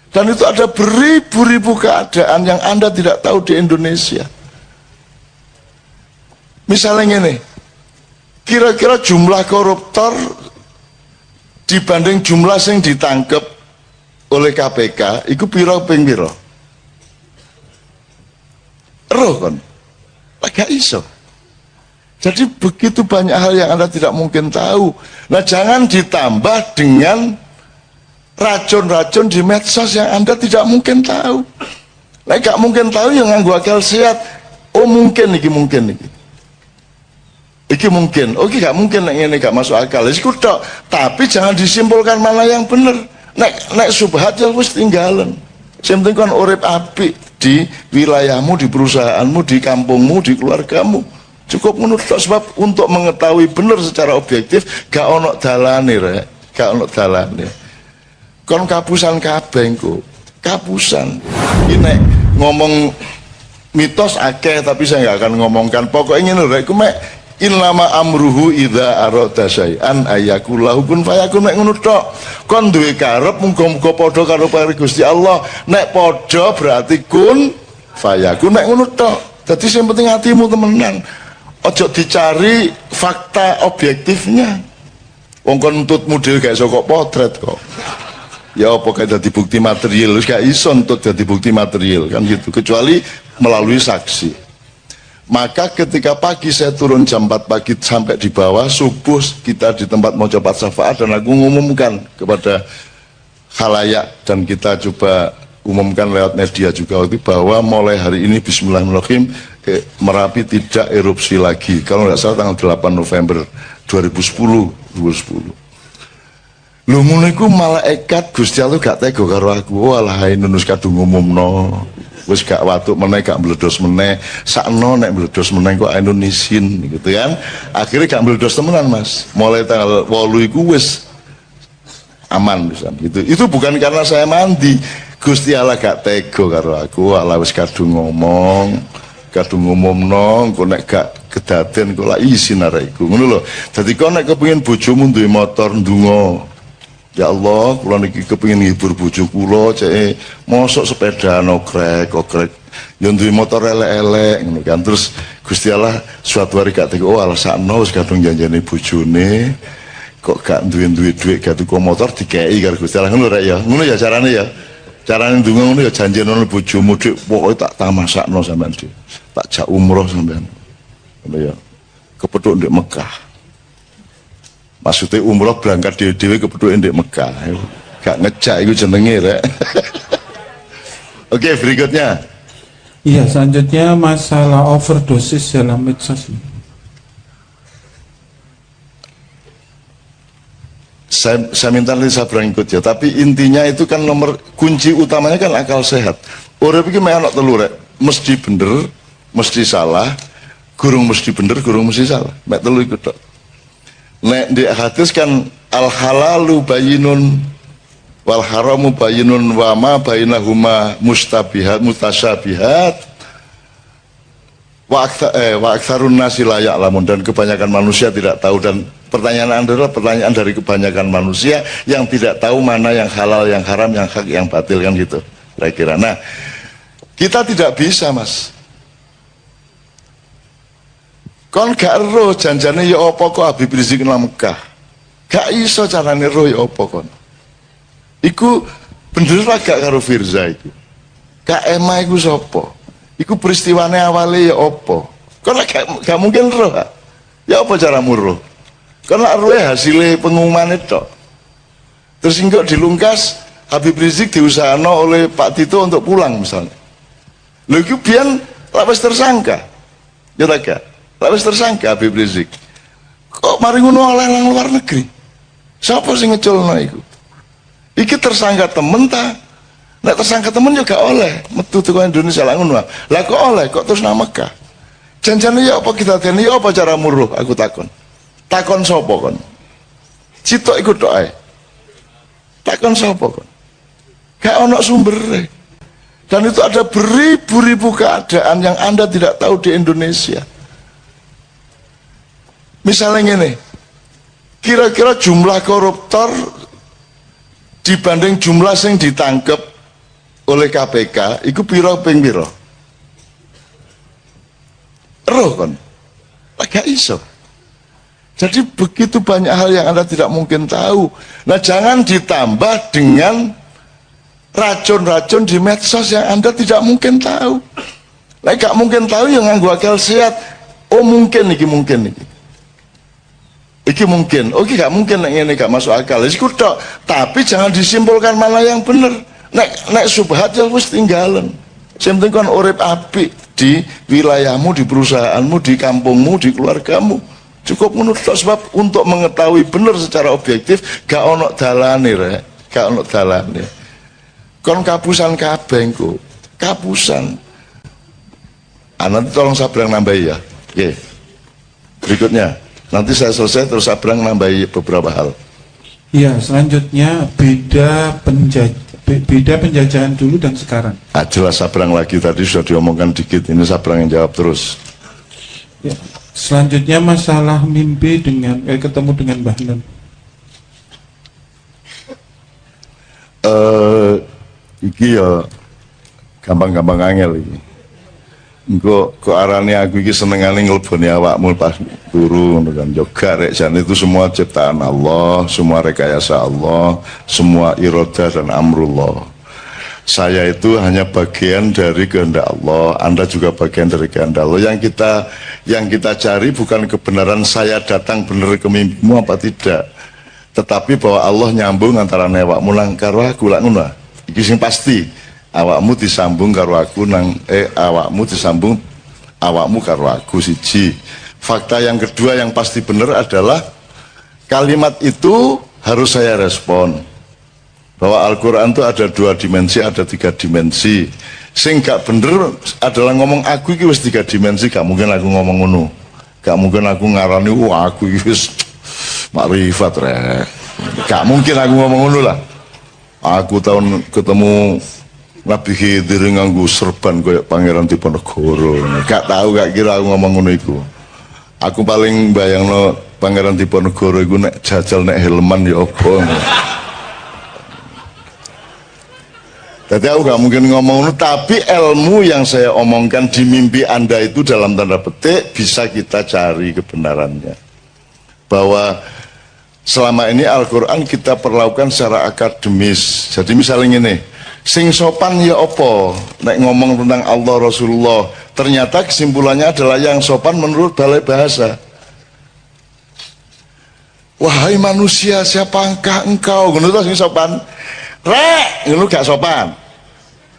Dan itu ada beribu-ribu keadaan yang Anda tidak tahu di Indonesia. Misalnya ini, kira-kira jumlah koruptor dibanding jumlah yang ditangkap oleh KPK, itu piro ping piro? Roh kan? Gak iso. Jadi begitu banyak hal yang Anda tidak mungkin tahu. Nah, jangan ditambah dengan racun-racun di medsos yang Anda tidak mungkin tahu. Nah, gak mungkin tahu yang nganggo akal sehat. Oh mungkin iki mungkin iki. Iki mungkin. Oh iki gak mungkin ini gak masuk akal. Iku tok. Tapi jangan disimpulkan mana yang benar. Nek subhat ya wis tinggalan. Sing penting kan urip apik di wilayahmu, di perusahaanmu, di kampungmu, di keluargamu. Cukup menurut sebab untuk mengetahui benar secara objektif gak ono dalane rek, gak ono dalane. Kon kapusan kabeh engko. Kapusan. Ini ngomong mitos akeh tapi saya nggak akan ngomongkan. Pokoknya ngene rek, ku mek innama amruhu idza arada syai'an ayakullahu kun fayakun, mek ngono tok. Kon duwe karep muga-muga padha karo pare Gusti Allah. Nek padha berarti kun fayakun, mek ngono tok. Dadi sing penting hatimu temenan. Ojo dicari fakta objektifnya. Wong kon nuntutmu dhewe gak iso kok potret kok. Ya apa kayak jadi bukti material, gak iso nuntut jadi bukti material kan gitu, kecuali melalui saksi. Maka ketika pagi saya turun jam 4 pagi sampai di bawah, subuh kita di tempat mau coba syafaat dan aku mengumumkan kepada khalayak dan kita coba umumkan lewat media juga waktu bahwa mulai hari ini bismillahirrahmanirrahim Merapi tidak erupsi lagi. Kalau nggak salah tanggal 8 November 2010. Lu mulaiku malaikat Gusti Allah gak tega karo aku. Walah nunus kadung umumno. Wis gak watuk meneh, gak meledos meneh. Sakno nek meledos meneh kok Indonesian gitu kan. Akhirnya gak meledos temenan Mas. Mulai tanggal 8 iku wis aman bisa gitu. Itu bukan karena saya mandi. Gusti Allah gak tega karo aku. Walah wis kadung ngomong. Kadung ngumumno engko nek gak kedaden kok lak isin arek iku ngono lho. Dadi kok nek kepengin bojomu duwe motor ndonga, ya Allah kula niki kepengin ngibur bojo kula cek mosok sepeda okrek yo duwe motor elek-elek ngono kan. Terus Gusti Allah suatu hari gak teko oh alasakno wis kadung janjane bojone kok gak duwe dhuwit gak tuku motor dikei karo Gusti Allah ngono rek ya. Ngono ya carane ya. Carane ndonga ngono ya janjenono bojomu dik pokoke tak tamasakno sampean dik. Tak jak umroh sampean. Ngono ya. Kepethuk ndek Mekah. Maksudnya umroh berangkat dhewe-dhewe kepethuk ndek Mekah. Gak ngejak iku jenenge rek. Oke, berikutnya. Iya, selanjutnya masalah overdosis dalam medsos. Saya minta sabar ikut ya, tapi intinya itu kan nomor kunci utamanya kan akal sehat. Urip iki mek ana telu rek, mesti bener, mesti salah, gurung mesti bener, gurung mesti salah. Mek telu iku tok. Nek di hadis kan al halalu bayyinun wal haramu bayyinun wa ma bainahuma mustabihat mutasyabihat wa aktsarun nasi la ya'lamun, dan kebanyakan manusia tidak tahu. Dan pertanyaan Anda adalah pertanyaan dari kebanyakan manusia yang tidak tahu mana yang halal, yang haram, yang hak, yang batil kan gitu kira-kira. Nah, kita tidak bisa Mas. Kon gak roh janjane ya apa kok Habib Rizik nang Mekah. Gak iso carane roh ya apa kon. Iku bener lah gak karo Firza iku. Gak emah iku sapa? Iku peristiwane awale ya apa? Kon gak mungkin roh. Ya apa caramu roh? Karena arwah hasilnya pengumuman itu. Terus enggak dilungkas Habib Rizik diusahano oleh Pak Tito untuk pulang misalnya. Lho itu biar lapas tersangka. Ya tak gak? Lapas tersangka Habib Rizik. Kok mari ngono oleh nang luar negeri? Siapa sih ngeculno iku? Iki tersangka temen ta? Nek tersangka temen juga oleh metu teko Indonesia lah ngono. Lah kok oleh kok terus nang Mekah? Janjane ya apa kita teni ya apa cara muruh aku takon. Takon sapa kon? Citok iku tok ae. Takon sapa kon? Gak ono sumbere. Dan itu ada beribu-ribu keadaan yang Anda tidak tahu di Indonesia. Misalnya gini, kira-kira jumlah koruptor dibanding jumlah yang ditangkap oleh KPK iku piro ping piro? Roh kon. Gak iso. Jadi begitu banyak hal yang Anda tidak mungkin tahu. Nah, jangan ditambah dengan racun-racun di medsos yang Anda tidak mungkin tahu. Nah, gak mungkin tahu yang nganggo akal sehat. Oh mungkin iki mungkin iki. Iki mungkin. Oke, gak mungkin ini gak masuk akal. Iku tok. Tapi jangan disimpulkan mana yang benar. Nek subhat ya wis tinggalan. Sing penting kon urip apik di wilayahmu, di perusahaanmu, di kampungmu, di keluargamu. Cukup menurut sebab untuk mengetahui benar secara objektif gak ono dalane rek, gak ono dalane. Kon kapusan kabeh engko. Kapusan. Nanti tolong Sabrang nambahi ya. Oke. Berikutnya, nanti saya selesai terus Sabrang nambahi beberapa hal. Iya, selanjutnya beda penjajahan dulu dan sekarang. Jelas Sabrang lagi tadi sudah diomongkan dikit, ini Sabrang yang jawab terus. Ya. Selanjutnya masalah mimpi dengan ketemu dengan Mbah Nun. Iki ya gampang-gampang angel iki. Engko kok arane aku iki senengane ngleboni awakmu pas turu ngono kan. Yoga rek jan itu semua ciptaan Allah, semua rekayasa Allah, semua iradah dan amrullah. Saya itu hanya bagian dari kehendak Allah, Anda juga bagian dari kehendak Allah. Yang kita cari bukan kebenaran saya datang benar ke mimpimu apa tidak, tetapi bahwa Allah nyambung antara awakmu nang karo aku lak ngono. Iki sing pasti. Awakmu disambung karo aku awakmu disambung awakmu karo aku siji. Fakta yang kedua yang pasti benar adalah kalimat itu harus saya respon. Bahwa Al-Quran itu ada 2 dimensi, ada 3 dimensi. Sing gak bener adalah ngomong aku iki wis 3 dimensi, gak mungkin aku ngomong ngono. Gak mungkin aku ngarani aku iki wis makrifat rek. Gak mungkin aku ngomong ngono lah. Aku tahun ketemu Nabi Khidir nganggo serban kayak Pangeran Diponegoro. Gak tahu, gak kira aku ngomong ngono iku. Aku paling bayangno Pangeran Diponegoro iku nek jajal nek helman ya apa. Jadi aku gak mungkin ngomong, tapi ilmu yang saya omongkan di mimpi Anda itu dalam tanda petik bisa kita cari kebenarannya. Bahwa selama ini Al-Quran kita perlakukan secara akademis. Jadi misalnya ini, sing sopan ya opo, nek ngomong tentang Allah Rasulullah, ternyata kesimpulannya adalah yang sopan menurut balai bahasa. Wahai manusia, siapakah engkau? Ngono to sing sopan. Rek, ngono gak sopan.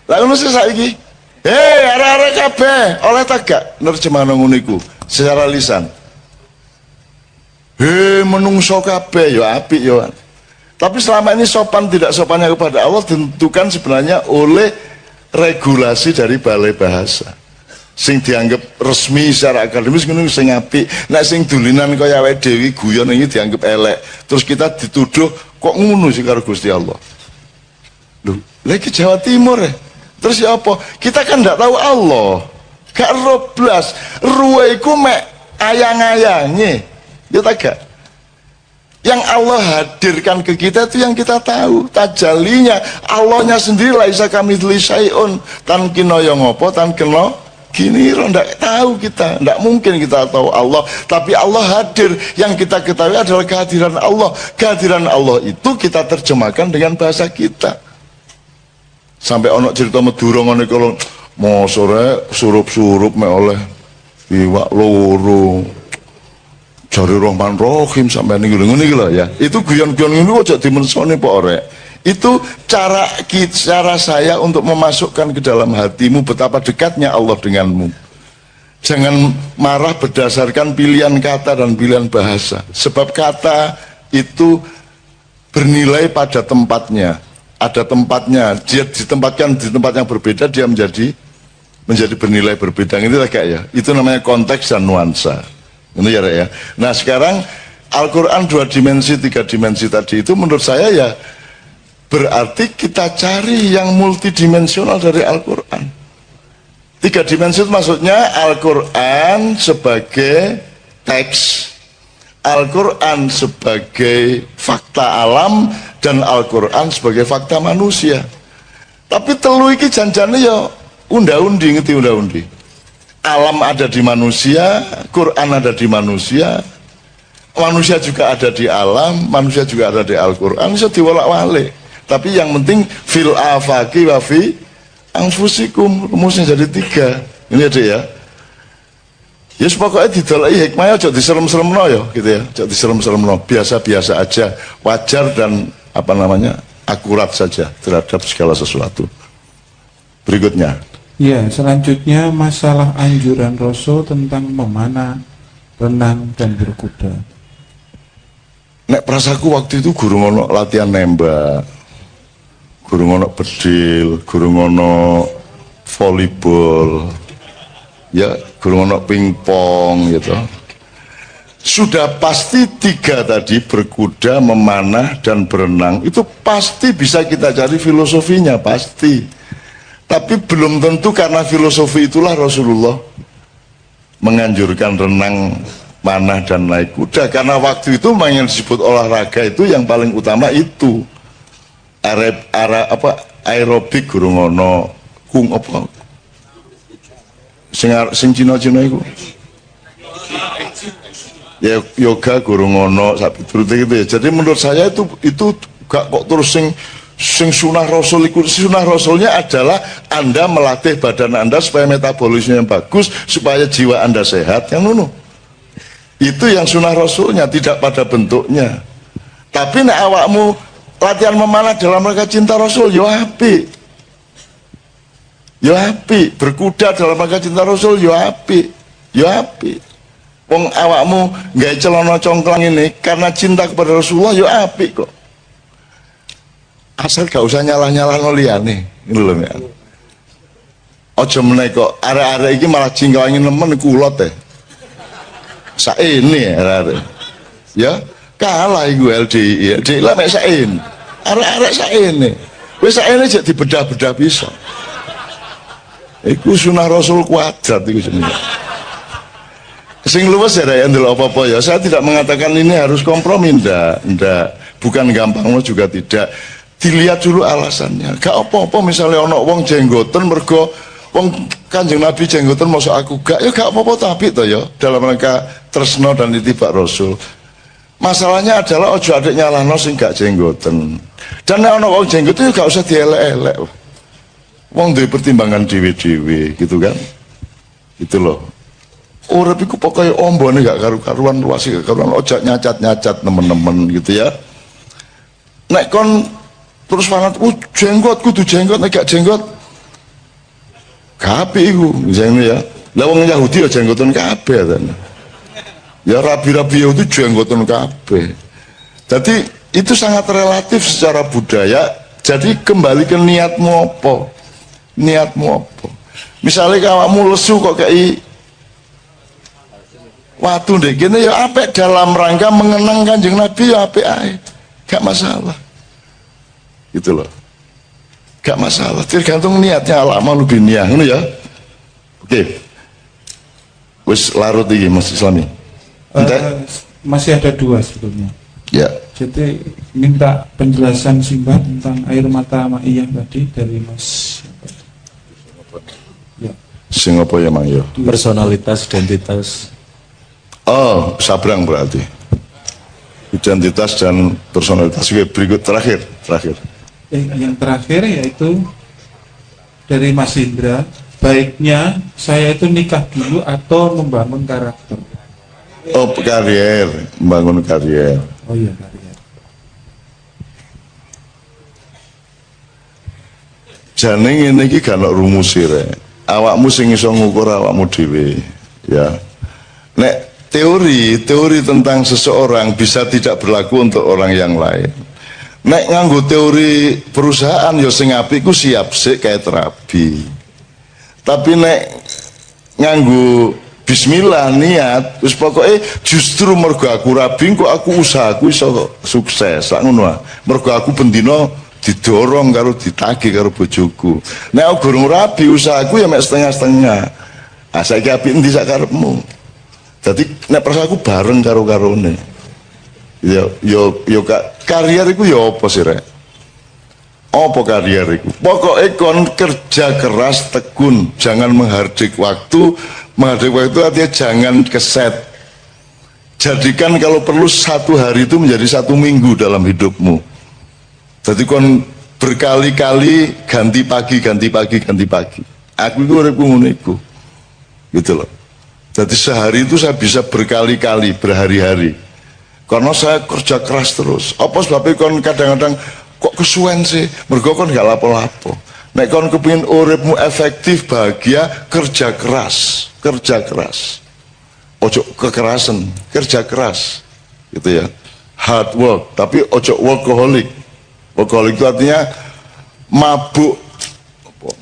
Lah ngono sih saiki. Arek-arek kabeh, oleh ta gak nerjemahno ngono iku secara lisan. Menungso kabeh ya apik ya. Tapi selama ini sopan tidak sopannya kepada Allah ditentukan sebenarnya oleh regulasi dari balai bahasa. Sing dianggap resmi secara akademis ngono sing apik. Nek sing dulinan kaya awake dhewe guyon iki dianggap elek. Terus kita dituduh kok ngono sih karo Gusti Allah. Loh, lagi Jawa Timur ya. Terus ya apa? Kita kan tidak tahu Allah. Gak roblas. Ruwe iku mek ayang-ayangnya. Ya tak gak? Yang Allah hadirkan ke kita itu yang kita tahu. Tajalinya Allahnya sendiri laisa kamitsli syai'un. Tan kena yo ngopo, tan kena gini ndak tahu kita. Ndak mungkin kita tahu Allah. Tapi Allah hadir. Yang kita ketahui adalah kehadiran Allah. Kehadiran Allah itu kita terjemahkan dengan bahasa kita. Sampai ono cerita Madura ngene kalau mau sore surup-surup mek oleh iwak loro jari Rahman Rahim sampai ini ngene iki lho ya. Itu guyon-guyon ngene kok dimensone Pak Orek. Itu cara saya untuk memasukkan ke dalam hatimu betapa dekatnya Allah denganmu. Jangan marah berdasarkan pilihan kata dan pilihan bahasa. Sebab kata itu bernilai pada tempatnya. Ada tempatnya, dia ditempatkan di tempat yang berbeda, dia menjadi bernilai berbeda. Ini kayak ya, itu namanya konteks dan nuansa. Ini ya, ya. Nah sekarang Al-Quran 2 dimensi, 3 dimensi tadi itu menurut saya ya berarti kita cari yang multidimensional dari Al-Quran. 3 dimensi itu maksudnya Al-Quran sebagai teks, Al-Quran sebagai fakta alam, dan Al-Quran sebagai fakta manusia. Tapi telu iki janjane ya unda-undi, ngerti unda-undi. Alam ada di manusia, Quran ada di manusia, manusia juga ada di alam, manusia juga ada di Al-Quran, bisa diwolak-walik. Tapi yang penting fil afaki wa fi anfusikum, rumusnya jadi 3. Ini ada ya. Ya pokoknya didolai hikmahnya aja diserem-seremno ya gitu ya. Aja diserem-seremno, biasa-biasa aja, wajar dan apa namanya? Akurat saja terhadap segala sesuatu. Berikutnya. Ya, selanjutnya masalah anjuran Rasul tentang memanah, renang dan berkuda. Nek prasaku waktu itu guru ngono latihan nembak, guru ngono bedil, guru ngono volleyball, ya guru ngono pingpong gitu. Sudah pasti 3 tadi, berkuda, memanah dan berenang, itu pasti bisa kita cari filosofinya, pasti. Tapi belum tentu karena filosofi itulah Rasulullah menganjurkan renang, manah dan naik kuda, karena waktu itu yang disebut olahraga itu yang paling utama itu aerobik guru ngono kung apa sing Cina-Cina itu ya yoga guru ngono sapi turut gitu ya. Jadi menurut saya itu gak kok terus sing sunah Rasul ikut. Sunah Rasulnya adalah Anda melatih badan Anda supaya metabolisme yang bagus, supaya jiwa Anda sehat, yang nuno. Itu yang sunah Rasulnya, tidak pada bentuknya. Tapi nek awakmu latihan memanah dalam rangka cinta Rasul, yo apik. Yo apik, berkuda dalam rangka cinta Rasul, yo apik. Yo apik. Wong awakmu gawe celana congklang ini karena cinta kepada Rasulullah, yo apik kok. Asal gak usah nyalah-nyalah liyane, ngono lho ya. Aja meneh kok arek-arek iki malah jingkawangi nemen kulot saene arek. Ya, kalah iku LDI. LDI lah mek saen. Arek-arek saene. Wis saene jek dibedah-bedah bisa. Iku sunah Rasul kuadrat iku jenenge. Sing luwes ya ndelok apa-apa ya. Saya tidak mengatakan ini harus kompromi, ndak. Bukan gampang juga tidak. Dilihat dulu alasannya. Gak apa-apa misalnya ono wong jenggoten mergo wong Kanjeng Nabi jenggoten masuk aku gak, ya gak apa-apa tapi to ya dalam rangka tresno dan itibak Rasul. Masalahnya adalah ojo adik nyalahno sing gak jenggoten. Dan nek ono wong jenggoten ya gak usah dielek-elek. Wong duwe pertimbangan dhewe-dhewe gitu kan. Itu loh. Urip iku pokoke ombone gak karu-karuan, luas gak karuan, ojo nyacat-nyacat temen-temen gitu ya. Nek kon terus fanat, jenggot kudu jenggot, nek gak jenggot kabeh iku misalnya ya. Lah wong Yahudi ya jenggotan kabeh kan. Ya rabi-rabi itu jenggotan kabeh. Jadi itu sangat relatif secara budaya. Jadi kembali ke niatmu apa? Niatmu apa? Misalnya kamu lesu kok kayak waktu deh gini ya apik dalam rangka mengenang Kanjeng Nabi ya apik ae. Gak masalah. Gitu loh, gak masalah, tergantung niatnya. Al-amal binniyah, ngono ya. Oke, wis larut iki Mas Islami. Masih ada 2 sebetulnya. Ya. Jadi minta penjelasan singkat tentang air mata ma'iyah tadi dari Mas. Ya. Sing apa ya Mang ya? Personalitas, identitas. Oh, sabrang berarti. Identitas dan personalitas. Oke, berikut terakhir. Yang terakhir yaitu dari Mas Indra, baiknya saya itu nikah dulu atau membangun karakter? Oh, karier, membangun karier. Oh iya, karier. Jane ngene iki gak ono rumus rek. Awakmu sing iso ngukur awakmu dhewe, ya. Nek teori tentang seseorang bisa tidak berlaku untuk orang yang lain. Nek nganggo teori perusahaan ya sing apik ku siap sik kayak terapi. Tapi nek nganggo bismillah niat wis pokoke justru mergo aku rabi kok aku usahaku iso sukses sak ngono ah. Mergo aku bendina didorong karo ditagih karo bojoku. Nek aku gurung rabi usahaku ya mek setengah-setengah. Ah saiki apik endi sak karepmu. Dadi nek persaku bareng karo karone. Yo karier iku yo apa sih rek? Apa karier iku? Pokoknya kon kerja keras tekun, jangan menghardik waktu. Menghardik waktu artinya jangan keset. Jadikan kalau perlu 1 hari itu menjadi 1 minggu dalam hidupmu. Jadi kon berkali-kali ganti pagi. Aku itu uripku ngono iku. Gitu loh. Jadi sehari itu saya bisa berkali-kali, berhari-hari. Karena saya kerja keras terus. Apa sebabnya kon kadang-kadang kok kesuwen sih? Mergo kon gak lapo-lapo. Nek kon kepengin uripmu efektif, bahagia, kerja keras. Ojo kekerasan, kerja keras. Gitu ya. Hard work, tapi ojo workaholic. Workaholic itu artinya mabuk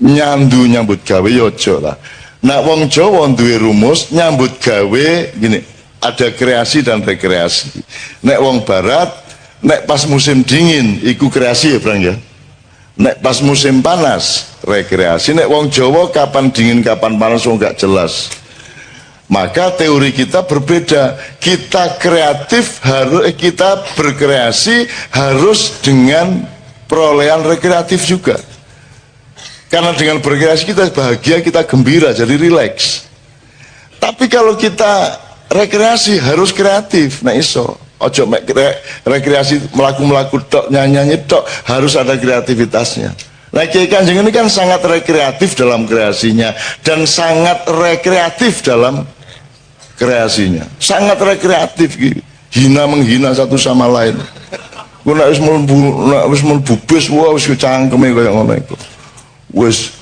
nyambut gawe ya ojo lah. Nah wong Jawa duwe rumus nyambut gawe gini, ada kreasi dan rekreasi. Nek wong barat, nek pas musim dingin iku kreasi ya Bang ya. Nek pas musim panas rekreasi. Nek wong Jawa kapan dingin kapan panas wong gak jelas. Maka teori kita berbeda. Kita kreatif harus kita berkreasi harus dengan perolehan rekreatif juga. Karena dengan berkreasi kita bahagia, kita gembira, jadi rileks. Tapi kalau kita rekreasi harus kreatif. Nah iso, ojo rekreasi melaku tok, nyanyi tok, harus ada kreativitasnya. Nah Kiai Kanjeng ini kan sangat rekreatif dalam kreasinya dan sangat rekreatif dalam kreasinya. Sangat rekreatif gitu. Hina menghina satu sama lain. Ku nek wis mlebu bis wah wis cangkeme kaya ngono iku.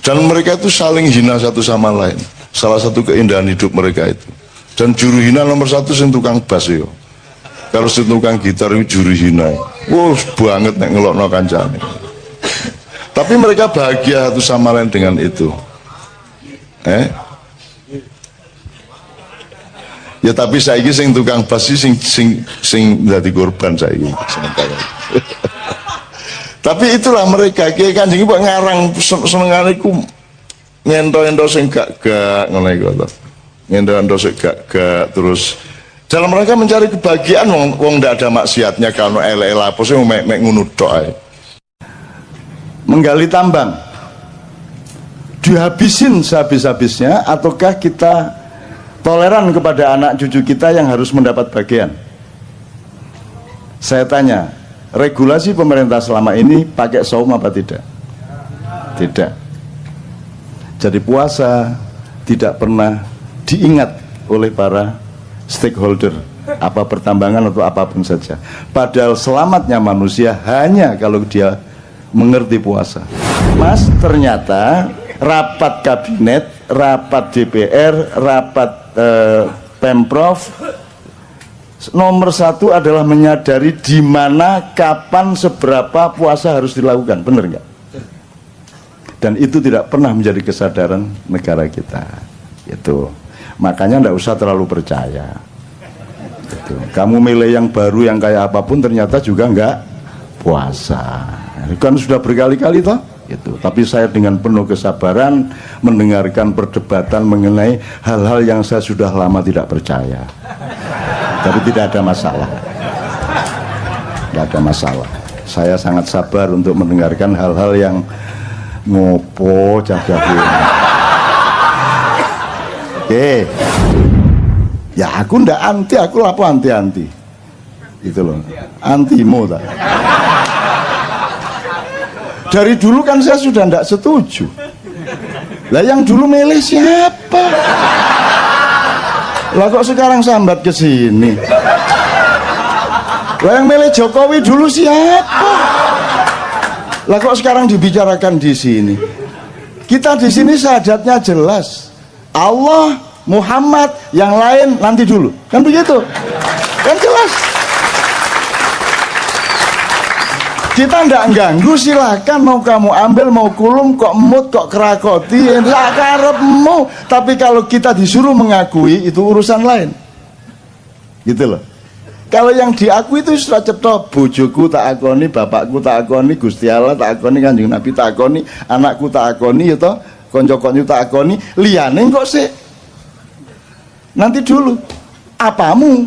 Dan mereka itu saling hina satu sama lain. Salah satu keindahan hidup mereka itu. Dan juru hina nomor 1 sing tukang bass yo. Kalau sing tukang gitar itu juru hina. Wah banget nek ngelokno kancane. Tapi mereka bahagia satu sama lain dengan itu. Ya tapi saiki sing tukang bass sing dadi korban saiki sementara. Tapi itulah mereka. Kiai Kanjeng kok ngarang senengane iku ngento-ento sing gak ngono iku to. Ngento-ento sing gak terus dalam mereka mencari kebahagiaan wong ndak ada maksiatnya kalau elek-elek apa sih mek ngono tok ae. Menggali tambang dihabisin sehabis-habisnya ataukah kita toleran kepada anak cucu kita yang harus mendapat bagian? Saya tanya, regulasi pemerintah selama ini pakai saum apa tidak? Tidak. Jadi puasa tidak pernah diingat oleh para stakeholder, apa pertambangan atau apapun saja. Padahal selamatnya manusia hanya kalau dia mengerti puasa. Mas, ternyata rapat kabinet, rapat DPR, rapat Pemprov nomor 1 adalah menyadari di mana, kapan, seberapa puasa harus dilakukan, benar nggak? Dan itu tidak pernah menjadi kesadaran negara kita. Itu makanya nggak usah terlalu percaya. Itu. Kamu milih yang baru yang kayak apapun ternyata juga nggak puasa. Kan sudah berkali-kali toh. Itu. Tapi saya dengan penuh kesabaran mendengarkan perdebatan mengenai hal-hal yang saya sudah lama tidak percaya. Tapi tidak ada masalah. Tidak ada masalah. Saya sangat sabar untuk mendengarkan hal-hal yang ngopo jaga-jaga. Oke. Ya aku ndak anti, aku lapo anti-anti. Itu loh. Antimo tak. Dari dulu kan saya sudah tidak setuju. Lah yang dulu milih siapa? Lah kok sekarang sambat ke sini? Lah yang milih Jokowi dulu siapa? Lah kok sekarang dibicarakan di sini? Kita di sini syahadatnya jelas. Allah, Muhammad, yang lain nanti dulu. Kan begitu? Kan jelas. Kita ndak ganggu, silahkan mau kamu ambil, mau kulum, kok mut, kok kerakoti, lah karepmu. Tapi kalau kita disuruh mengakui itu urusan lain, gitu loh. Kalau yang diakui itu sudah cetok, bojoku tak akoni, bapakku tak akoni, Gusti Allah tak akoni, Kanjeng Nabi tak akoni, anakku tak akoni, ya toh, konco-konco tak akoni, liyane kok sih. Nanti dulu, apamu,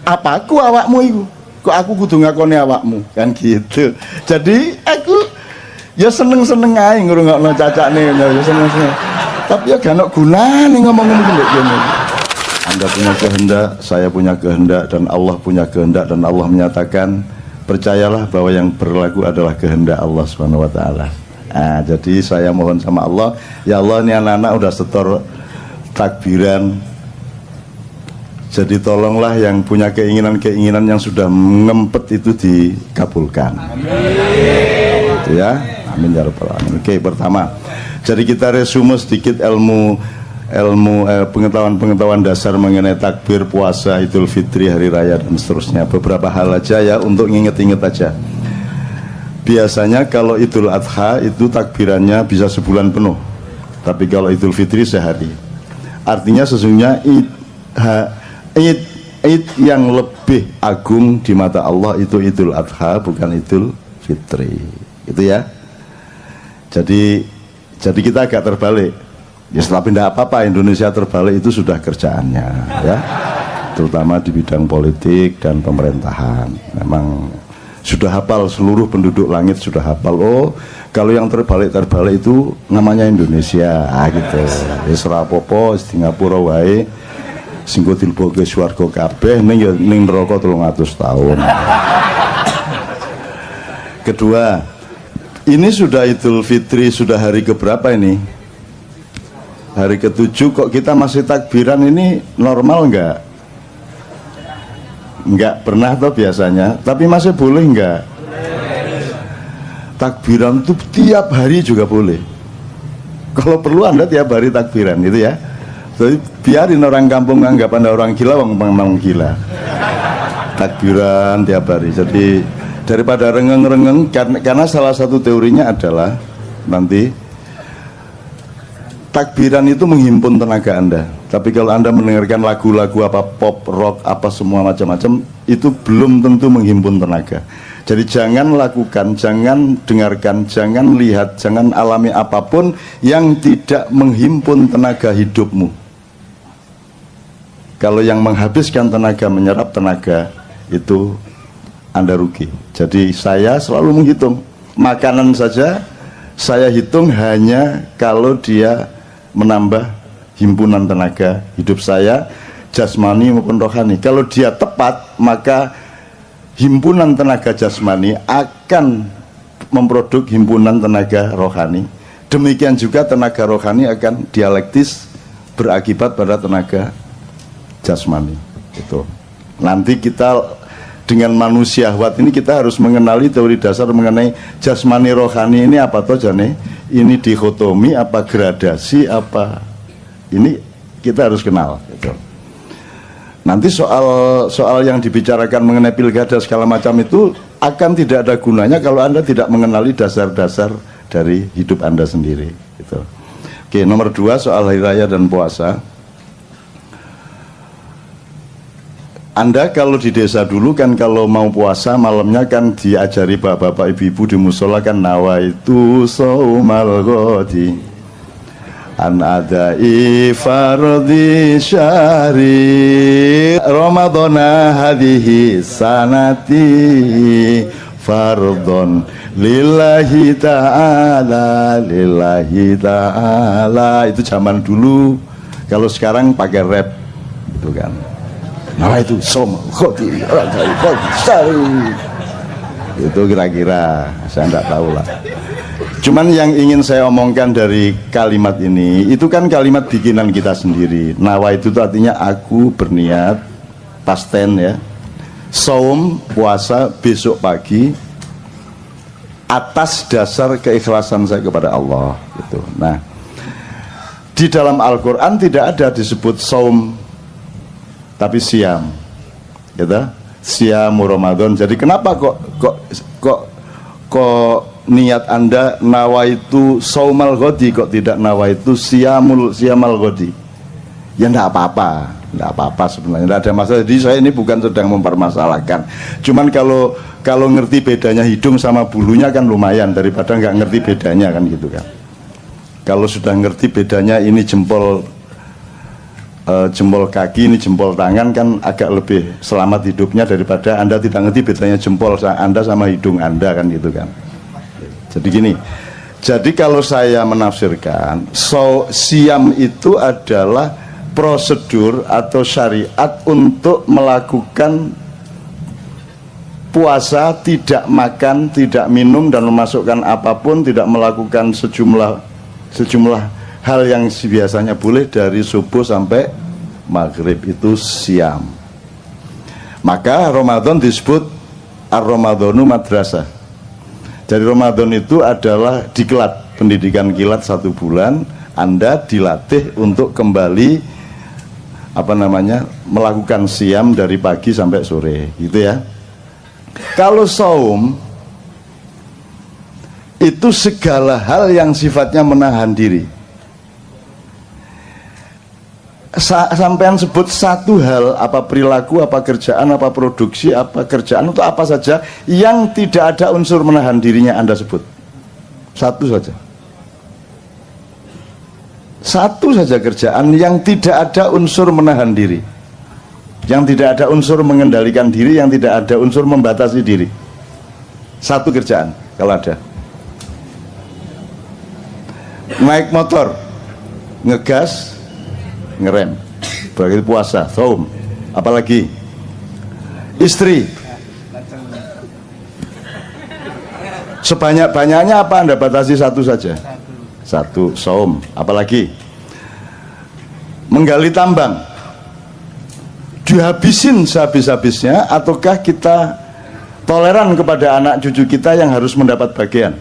apaku, awakmu itu. Kok aku kudu ngakoni awakmu, kan gitu. Jadi aku Ya seneng-seneng ae ngrungokno cacakne ya seneng-seneng. Tapi ya gak ono gunane ngomongin iki lho kene. Anda punya kehendak, saya punya kehendak, dan Allah punya kehendak, dan Allah menyatakan percayalah bahwa yang berlaku adalah kehendak Allah Subhanahu wa taala. Nah, jadi saya mohon sama Allah, ya Allah ini anak-anak udah setor takbiran. Jadi tolonglah yang punya keinginan-keinginan yang sudah ngempet itu dikabulkan. Itu ya. Amin ya rabbal alamin. Oke, pertama. Jadi kita resume sedikit pengetahuan dasar mengenai takbir, puasa, Idul Fitri, hari raya dan seterusnya. Beberapa hal aja ya untuk nginget-inget aja. Biasanya kalau Idul Adha itu takbirannya bisa sebulan penuh. Tapi kalau Idul Fitri sehari. Artinya sesungguhnya Id yang lebih agung di mata Allah itu Idul Adha, bukan Idul Fitri. Itu ya. Jadi kita agak terbalik. Ya tapi tidak apa-apa, Indonesia terbalik itu sudah kerjaannya ya. Terutama di bidang politik dan pemerintahan. Memang sudah hafal, seluruh penduduk langit sudah hafal. Oh, kalau yang terbalik itu namanya Indonesia gitu. Wis ora apa-apa, Singapura wae. Sing dilebokke swarga kabeh ning neraka 300 tahun. Kedua, ini sudah Idul Fitri, sudah hari keberapa ini? Hari ke-7 kok kita masih takbiran, ini normal enggak? Enggak pernah toh biasanya, tapi masih boleh enggak? Takbiran tuh tiap hari juga boleh. Kalau perlu Anda tiap hari takbiran gitu ya. Jadi biarin orang kampung anggap Anda orang gila, memang gila. Takbiran tiap hari. Jadi daripada rengeng-rengeng, karena salah satu teorinya adalah nanti takbiran itu menghimpun tenaga Anda. Tapi kalau Anda mendengarkan lagu-lagu apa pop, rock, apa semua macam-macam, itu belum tentu menghimpun tenaga. Jadi jangan lakukan, jangan dengarkan, jangan lihat, jangan alami apapun yang tidak menghimpun tenaga hidupmu. Kalau yang menghabiskan tenaga, menyerap tenaga, itu Anda rugi. Jadi saya selalu menghitung. Makanan saja saya hitung hanya kalau dia menambah himpunan tenaga hidup saya, jasmani maupun rohani. Kalau dia tepat, maka himpunan tenaga jasmani akan memproduk himpunan tenaga rohani. Demikian juga tenaga rohani akan dialektis berakibat pada tenaga jasmani. Itu. Nanti kita dengan manusia syahwat ini kita harus mengenali teori dasar mengenai jasmani rohani ini apa toh jane? Ini dikotomi apa gradasi apa? Ini kita harus kenal gitu. Nanti soal yang dibicarakan mengenai pilkada segala macam itu akan tidak ada gunanya kalau Anda tidak mengenali dasar-dasar dari hidup Anda sendiri gitu. Oke, nomor 2 soal hari raya dan puasa. Anda kalau di desa dulu kan kalau mau puasa malamnya kan diajari bapak-bapak ibu-ibu di musola kan nawaitu saumal ghadi an adai fardhi syahri ramadhana hadhihi sanati fardhon lillahi ta'ala itu zaman dulu. Kalau sekarang pakai rap gitu kan. Nah itu som khoti itu kira-kira saya tidak tahu lah. Cuman yang ingin saya omongkan dari kalimat ini itu kan kalimat bikinan kita sendiri. Nawa itu artinya aku berniat, pasten ya, saum puasa besok pagi atas dasar keikhlasan saya kepada Allah gitu. Nah di dalam Al-Quran tidak ada disebut saum tapi siam, gitu, siam Ramadan. Jadi kenapa kok niat Anda nawaitu saumal ghadi kok tidak nawaitu siamal ghadi? Ya enggak apa-apa sebenarnya, enggak ada masalah. Jadi saya ini bukan sedang mempermasalahkan. Cuman kalau ngerti bedanya hidung sama bulunya kan lumayan daripada nggak ngerti bedanya kan gitu kan. Kalau sudah ngerti bedanya ini jempol kaki, ini jempol tangan kan agak lebih selamat hidupnya daripada Anda tidak ngerti bedanya jempol Anda sama hidung Anda kan gitu kan. Jadi gini, jadi kalau saya menafsirkan, siam itu adalah prosedur atau syariat untuk melakukan puasa, tidak makan, tidak minum dan memasukkan apapun, tidak melakukan sejumlah hal yang biasanya boleh dari subuh sampai maghrib, itu siam. Maka Ramadan disebut ar-Ramadhanu madrasah. Jadi Ramadan itu adalah diklat, pendidikan kilat 1 bulan. Anda dilatih untuk kembali melakukan siam dari pagi sampai sore, gitu ya. Kalau saum itu segala hal yang sifatnya menahan diri. Sampean sebut satu hal, apa perilaku, apa kerjaan, apa produksi, apa kerjaan, untuk apa saja yang tidak ada unsur menahan dirinya, Anda sebut satu saja. Satu saja kerjaan yang tidak ada unsur menahan diri, yang tidak ada unsur mengendalikan diri, yang tidak ada unsur membatasi diri. Satu kerjaan kalau ada. Naik motor, ngegas, ngerem, berarti puasa, saum. Apalagi istri, sebanyak-banyaknya apa Anda batasi satu saja, satu, saum. Apalagi menggali tambang, dihabisin sehabis-habisnya, ataukah kita toleran kepada anak cucu kita yang harus mendapat bagian?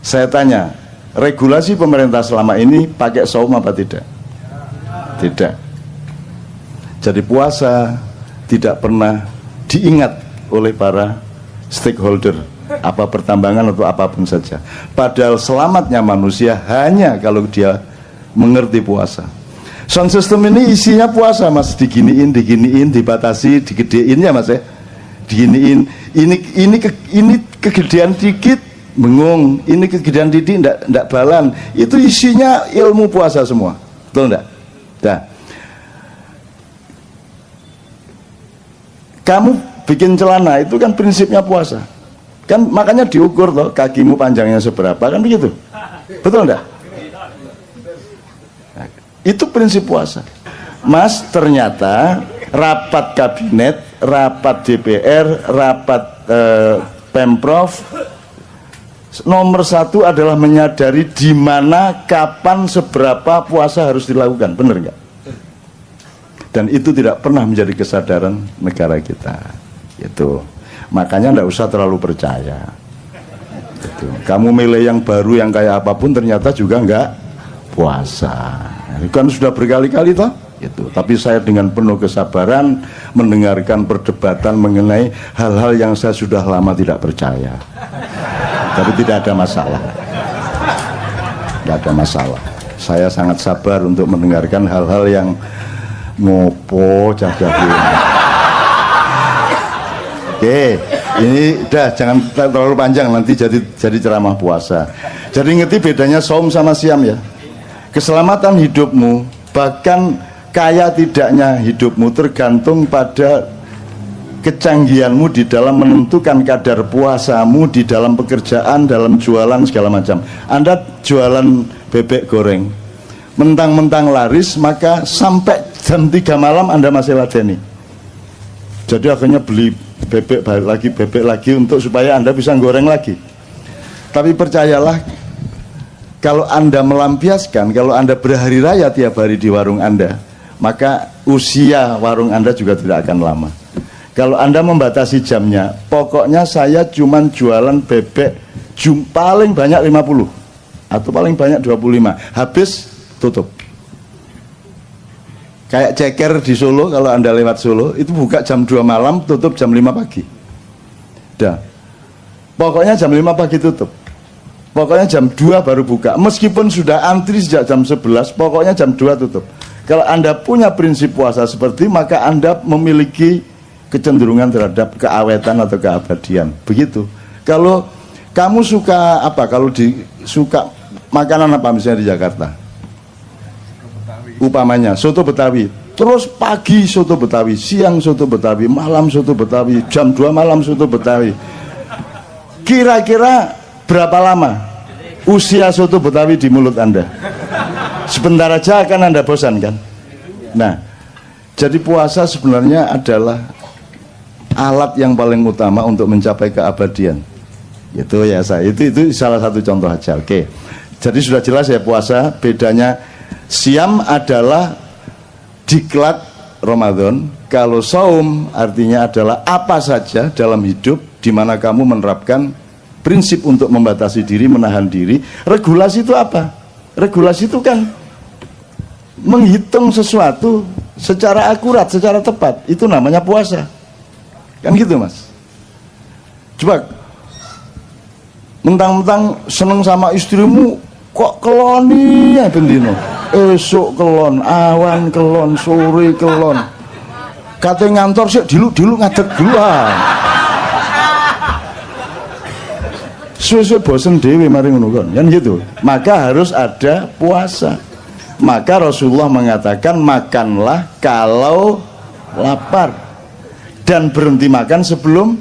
Saya tanya, regulasi pemerintah selama ini pakai saum apa tidak? Tidak. Jadi puasa tidak pernah diingat oleh para stakeholder, apa pertambangan atau apapun saja. Padahal selamatnya manusia hanya kalau dia mengerti puasa. Sound system ini isinya puasa, Mas. Diginiin, dibatasi, digedein ya, Mas ya. Diginiin, ini kegedean dikit bengung, ini kegedean titik ndak balan, itu isinya ilmu puasa semua, betul ndak? Nah, kamu bikin celana itu kan prinsipnya puasa, kan makanya diukur loh, kakimu panjangnya seberapa, kan begitu, betul ndak? Nah, itu prinsip puasa. Mas, ternyata rapat kabinet, rapat DPR, rapat Pemprov, nomor 1 adalah menyadari di mana, kapan, seberapa puasa harus dilakukan, benar nggak? Dan itu tidak pernah menjadi kesadaran negara kita. Itu makanya nggak usah terlalu percaya. Itu. Kamu milih yang baru yang kayak apapun ternyata juga nggak puasa. Itu kan sudah berkali-kali toh. Itu. Tapi saya dengan penuh kesabaran mendengarkan perdebatan mengenai hal-hal yang saya sudah lama tidak percaya. Tapi tidak ada masalah, tidak ada masalah. Saya sangat sabar untuk mendengarkan hal-hal yang ngopo cah-cah. Oke, ini udah, jangan terlalu panjang, nanti jadi ceramah puasa. Jadi ngerti bedanya saum sama siam ya. Keselamatan hidupmu, bahkan kaya tidaknya hidupmu tergantung pada kecanggihanmu di dalam menentukan kadar puasamu di dalam pekerjaan, dalam jualan segala macam. Anda jualan bebek goreng, mentang-mentang laris, maka sampai jam 3 malam Anda masih ladeni. Jadi akhirnya beli bebek lagi untuk supaya Anda bisa goreng lagi. Tapi percayalah, kalau Anda melampiaskan, kalau Anda berhari raya tiap hari di warung Anda, maka usia warung Anda juga tidak akan lama. Kalau Anda membatasi jamnya, pokoknya saya cuman jualan bebek paling banyak 50 atau paling banyak 25, habis tutup. Kayak ceker di Solo, kalau Anda lewat Solo itu buka jam 2 malam, tutup jam 5 pagi. Dah. Pokoknya jam 5 pagi tutup. Pokoknya jam 2 baru buka. Meskipun sudah antri sejak jam 11, pokoknya jam 2 tutup. Kalau Anda punya prinsip puasa seperti, maka Anda memiliki kecenderungan terhadap keawetan atau keabadian. Begitu. Kalau kamu suka apa? Kalau suka makanan apa misalnya di Jakarta? Upamanya soto Betawi. Terus pagi soto Betawi, siang soto Betawi, malam soto Betawi, jam 2 malam soto Betawi. Kira-kira berapa lama usia soto Betawi di mulut Anda? Sebentar aja akan Anda bosan kan? Nah, jadi puasa sebenarnya adalah alat yang paling utama untuk mencapai keabadian. Itu ya itu salah satu contoh aja. Oke. Jadi sudah jelas ya puasa bedanya. Siam adalah diklat Ramadan. Kalau saum artinya adalah apa saja dalam hidup di mana kamu menerapkan prinsip untuk membatasi diri, menahan diri. Regulasi itu apa? Regulasi itu kan menghitung sesuatu secara akurat, secara tepat. Itu namanya puasa. Kan gitu, Mas. Coba mentang-mentang seneng sama istrimu kok keloni ya bendino. Esok kelon, awan kelon, sore kelon. Katanya ngantor sih dilu ngadeg duluan. Suwe-suwe bosen dewe mari ngono kan. Kan gitu. Maka harus ada puasa. Maka Rasulullah mengatakan makanlah kalau lapar dan berhenti makan sebelum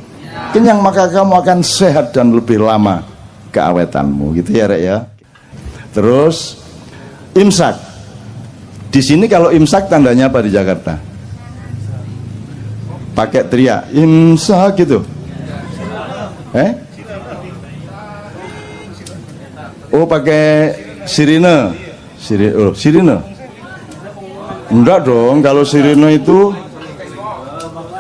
kenyang, maka kamu akan sehat dan lebih lama keawetanmu, gitu ya Rek ya. Terus imsak. Di sini kalau imsak tandanya apa di Jakarta? Pakai teriak imsak gitu. Oh pakai sirine. Sirine. Enggak dong, kalau sirine itu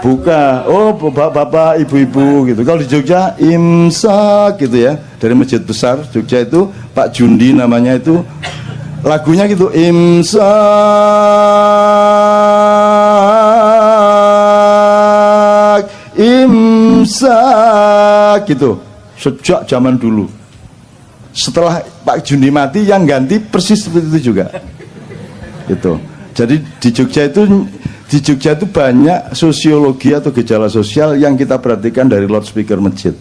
buka. Oh bapak ibu-ibu gitu. Kalau di Jogja imsak gitu ya. Dari masjid besar Jogja itu Pak Jundi namanya itu, lagunya gitu imsak gitu sejak zaman dulu. Setelah Pak Jundi mati yang ganti persis seperti itu juga gitu. Jadi di Jogja itu banyak sosiologi atau gejala sosial yang kita perhatikan dari loudspeaker masjid.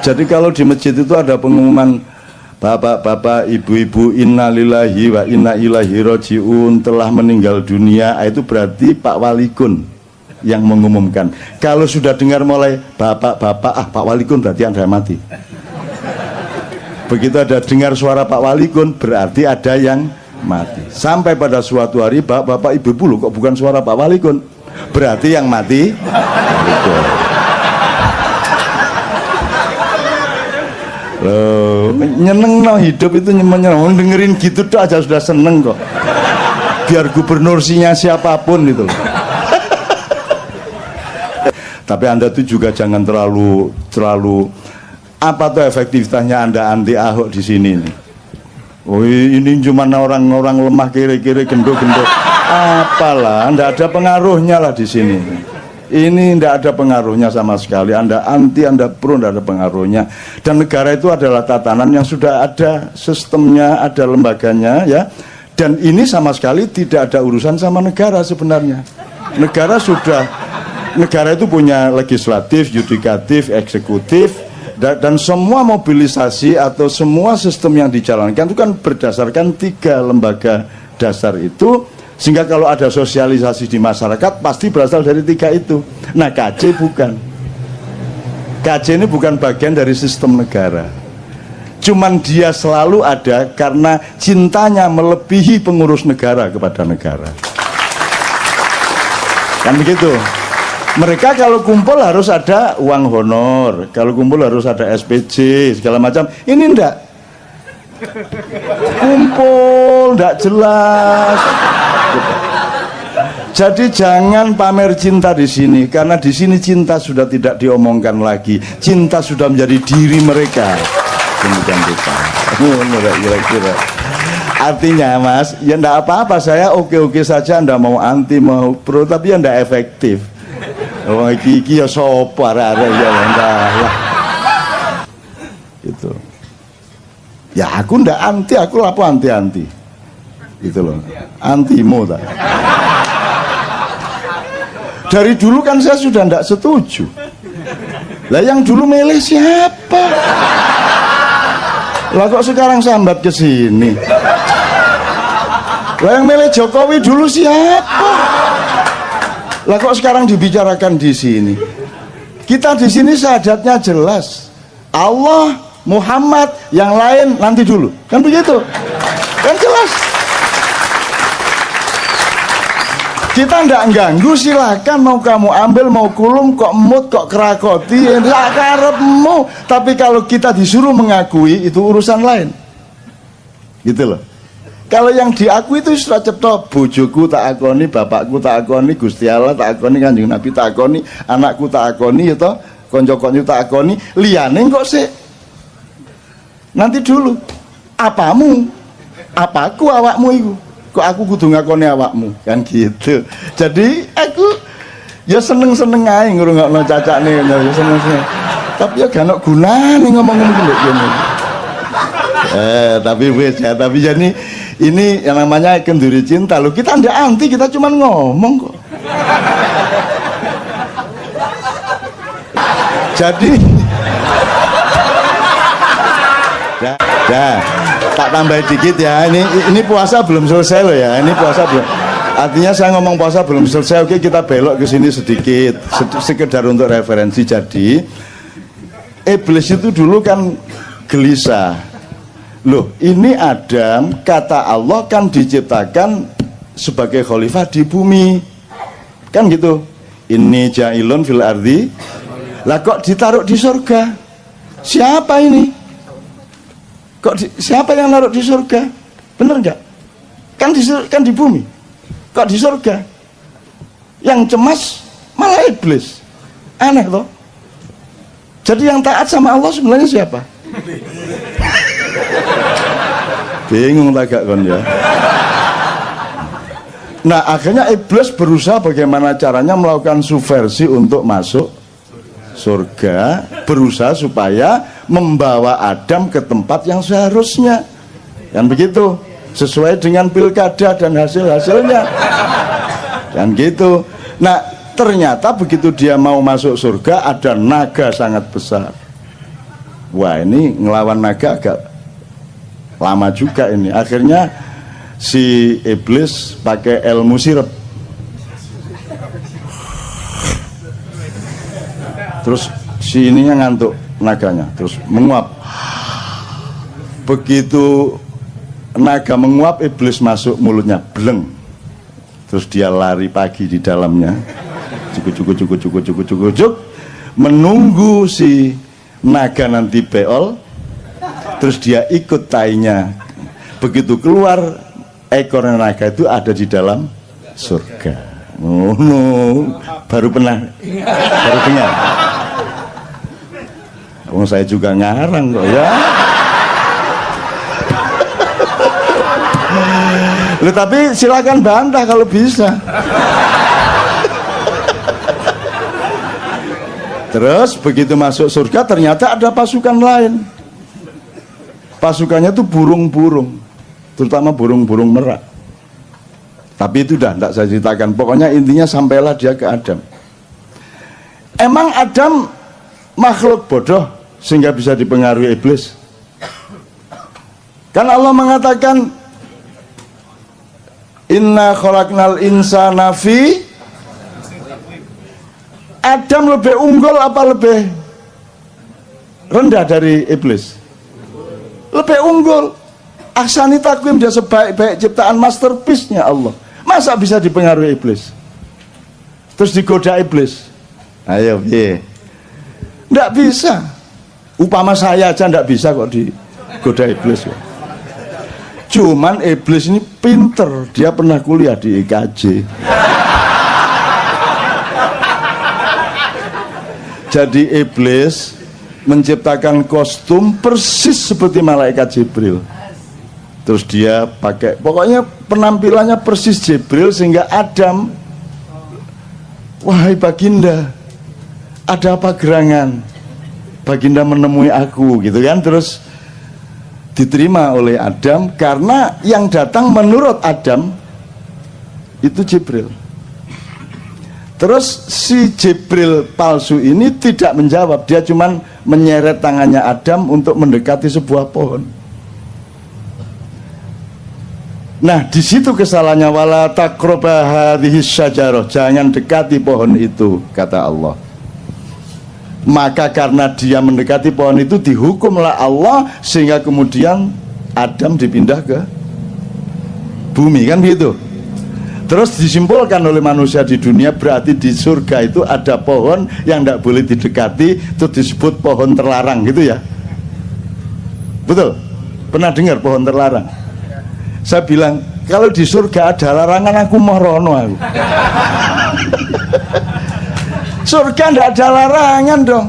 Jadi kalau di masjid itu ada pengumuman bapak-bapak, ibu-ibu, innalillahi wa inna ilaihi rajiun telah meninggal dunia, itu berarti Pak Walikun yang mengumumkan. Kalau sudah dengar mulai bapak-bapak, Pak Walikun berarti Anda mati. Begitu ada dengar suara Pak Walikun berarti ada yang mati. Sampai pada suatu hari bapak ibu-ibu loh, kok bukan suara Pak Walikun, berarti yang mati loh. Nyeneng no, hidup itu nyeneng. Dengerin gitu tuh aja sudah seneng kok. Biar gubernur siapapun itu loh. Tapi Anda tuh juga jangan terlalu apa tuh efektivitasnya Anda anti Ahok di sini nih. Oh ini cuma orang-orang lemah kiri-kiri gendut-gendut. Apalah, ndak ada pengaruhnya lah di sini. Ini ndak ada pengaruhnya sama sekali. Anda anti, Anda pro, ndak ada pengaruhnya. Dan negara itu adalah tatanan yang sudah ada sistemnya, ada lembaganya ya. Dan ini sama sekali tidak ada urusan sama negara sebenarnya. Negara itu punya legislatif, yudikatif, eksekutif. Dan semua mobilisasi atau semua sistem yang dijalankan itu kan berdasarkan 3 lembaga dasar itu, sehingga kalau ada sosialisasi di masyarakat pasti berasal dari 3 itu. Nah KJ bukan. KJ ini bukan bagian dari sistem negara. Cuman dia selalu ada karena cintanya melebihi pengurus negara kepada negara. Kan begitu. Mereka kalau kumpul harus ada uang honor, kalau kumpul harus ada SPJ segala macam. Ini enggak. Kumpul enggak jelas. Jadi jangan pamer cinta di sini, karena di sini cinta sudah tidak diomongkan lagi. Cinta sudah menjadi diri mereka. Demikian kita. Kira-kira. Artinya Mas, ya enggak apa-apa, saya oke-oke saja, Anda mau anti mau pro, tapi ya enggak efektif. Oh iki ya sopo arek-arek ya enggak lah. Gitu. Ya aku ndak anti, aku lapo anti-anti. Gitu loh. Antimo tak. Dari dulu kan saya sudah ndak setuju. Lah yang dulu milih siapa? Lah kok sekarang sambat ke sini? Lah yang milih Jokowi dulu siapa? Lah kok sekarang dibicarakan di sini? Kita di sini syahadatnya jelas. Allah, Muhammad, yang lain nanti dulu. Kan begitu? Kan jelas. Kita ndak ganggu, silakan mau kamu ambil, mau kulum, kok mut, kok kerakoti, ndak karepmu. Tapi kalau kita disuruh mengakui itu urusan lain. Gitu loh. Kalau yang diakui itu sudah cipta, bojoku tak akoni, bapakku tak akoni, Gusti Allah tak akoni, Kanjeng Nabi tak akoni, anakku tak akoni, ya toh, konco-konco tak akoni, liyane kok sih. Nanti dulu, apamu, apaku awakmu itu. Kok aku kudu ngakoni awakmu, kan gitu. Jadi aku ya seneng-seneng ae ngrungokno cacakne, ya seneng-seneng. Tapi ya gak ono gunane ngomong-ngomong lho ngene. Tapi wis ya, tapi jadi ini yang namanya kenduri cinta loh. Kita ndak anti, kita cuma ngomong kok. Jadi tak tambah dikit ya. Ini puasa belum selesai loh ya. Ini puasa belum. Artinya saya ngomong puasa belum selesai. Oke, kita belok ke sini sedikit, sekedar untuk referensi. Jadi iblis itu dulu kan gelisah. Loh, ini Adam, kata Allah kan diciptakan sebagai khalifah di bumi. Kan gitu. Ini ja'ilun fil ardi. Lah kok ditaruh di surga? Siapa ini? Siapa yang naruh di surga? Bener nggak? Kan di bumi. Kok di surga? Yang cemas malah iblis. Aneh toh. Jadi yang taat sama Allah sebenarnya siapa? Bingung tak kon ya. Nah akhirnya iblis berusaha bagaimana caranya melakukan subversi untuk masuk surga, berusaha supaya membawa Adam ke tempat yang seharusnya, kan begitu, sesuai dengan pilkada dan hasil-hasilnya, kan gitu. Nah ternyata begitu dia mau masuk surga ada naga sangat besar. Wah ini ngelawan naga agak lama juga ini. Akhirnya si iblis pakai ilmu sirep. Terus si ininya ngantuk, naganya terus menguap. Begitu naga menguap, iblis masuk mulutnya, bleng. Terus dia lari pagi di dalamnya, cukup, menunggu si naga nanti beol. Terus dia ikut tainya. Begitu keluar, ekor naga itu ada di dalam surga. Oh, no. Baru dengar. Oh, saya juga ngarang kok ya. Loh, tapi silakan bantah kalau bisa. Terus begitu masuk surga ternyata ada pasukan lain. Pasukannya itu burung-burung, terutama burung-burung merak. Tapi itu dah tidak saya ceritakan. Pokoknya intinya sampailah dia ke Adam. Emang Adam makhluk bodoh sehingga bisa dipengaruhi iblis? Kan Allah mengatakan inna khalaqnal insana fi. Adam lebih unggul apa lebih rendah dari iblis? Lebih unggul. Ahsani takwim, dia sebaik-baik ciptaan, masterpiece-nya Allah. Masa bisa dipengaruhi iblis? Terus digoda iblis? Ayo, ye. Nggak bisa. Upama saya aja nggak bisa kok digoda iblis. Cuman iblis ini pinter, dia pernah kuliah di IKJ. Jadi iblis menciptakan kostum persis seperti malaikat Jibril. Terus dia pakai, pokoknya penampilannya persis Jibril sehingga Adam, wahai Baginda, ada apa gerangan? Baginda menemui aku, gitu kan? Terus diterima oleh Adam karena yang datang menurut Adam itu Jibril. Terus si Jibril palsu ini tidak menjawab, dia cuman menyeret tangannya Adam untuk mendekati sebuah pohon. Nah, di situ kesalahannya, wala taqraba hadhihi syajarah, jangan dekati pohon itu, kata Allah. Maka karena dia mendekati pohon itu dihukumlah Allah, sehingga kemudian Adam dipindah ke bumi, kan begitu. Terus disimpulkan oleh manusia di dunia, berarti di surga itu ada pohon yang tidak boleh didekati, itu disebut pohon terlarang, gitu ya. Betul? Pernah dengar pohon terlarang? Saya bilang, kalau di surga ada larangan, aku mau rono aku. Surga tidak ada larangan dong,